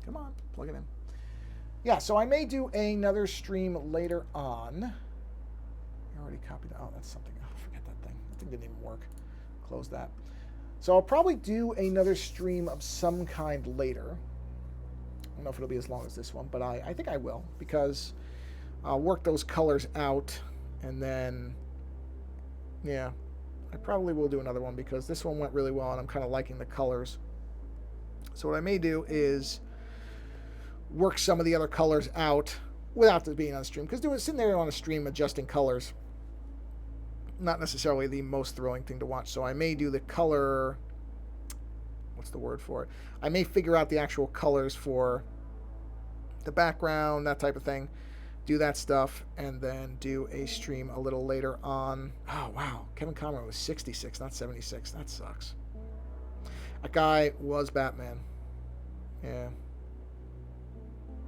Come on, plug it in. Yeah, so I may do another stream later on. I already copied that. Oh, that's something. Oh, forget that thing. That thing didn't even work. Close that. So I'll probably do another stream of some kind later. I don't know if it'll be as long as this one, but I think I will, because I'll work those colors out, and then, yeah, I probably will do another one, because this one went really well, and I'm kind of liking the colors. So what I may do is work some of the other colors out without this being on stream, because sitting there on a stream adjusting colors, not necessarily the most thrilling thing to watch. So I may do the color, what's the word for it? I may figure out the actual colors for the background, that type of thing, do that stuff, and then do a stream a little later on. Oh, wow. Kevin Conroy was 66, not 76. That sucks. That guy was Batman. Yeah.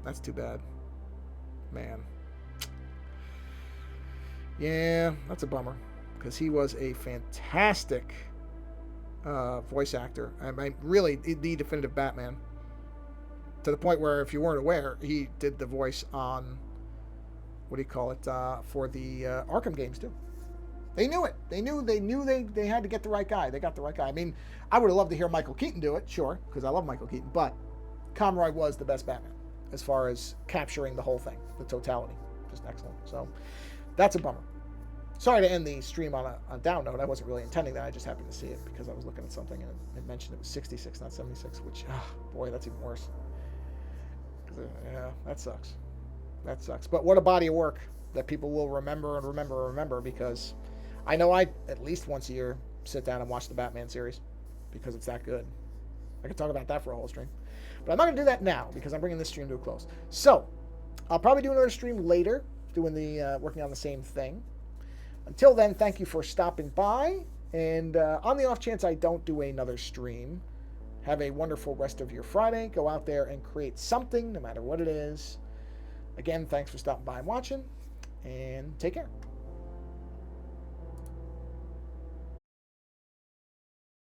That's too bad. Man. Yeah, that's a bummer, because he was a fantastic voice actor. I mean, really, the definitive Batman. To the point where, if you weren't aware, he did the voice on, what do you call it, for the Arkham games too. They knew it. They knew they had to get the right guy. They got the right guy. I mean, I would have loved to hear Michael Keaton do it, sure, because I love Michael Keaton, but Conroy was the best Batman as far as capturing the whole thing, the totality. Just excellent. So that's a bummer. Sorry to end the stream on a down note. I wasn't really intending that. I just happened to see it because I was looking at something and it mentioned it was 66, not 76, which, boy, that's even worse. Yeah, that sucks. That sucks. But what a body of work that people will remember and remember and remember, because I know I, at least once a year, sit down and watch the Batman series because it's that good. I could talk about that for a whole stream. But I'm not going to do that now because I'm bringing this stream to a close. So, I'll probably do another stream later, doing the working on the same thing. Until then, thank you for stopping by. And on the off chance I don't do another stream, have a wonderful rest of your Friday. Go out there and create something, no matter what it is. Again, thanks for stopping by and watching, and take care.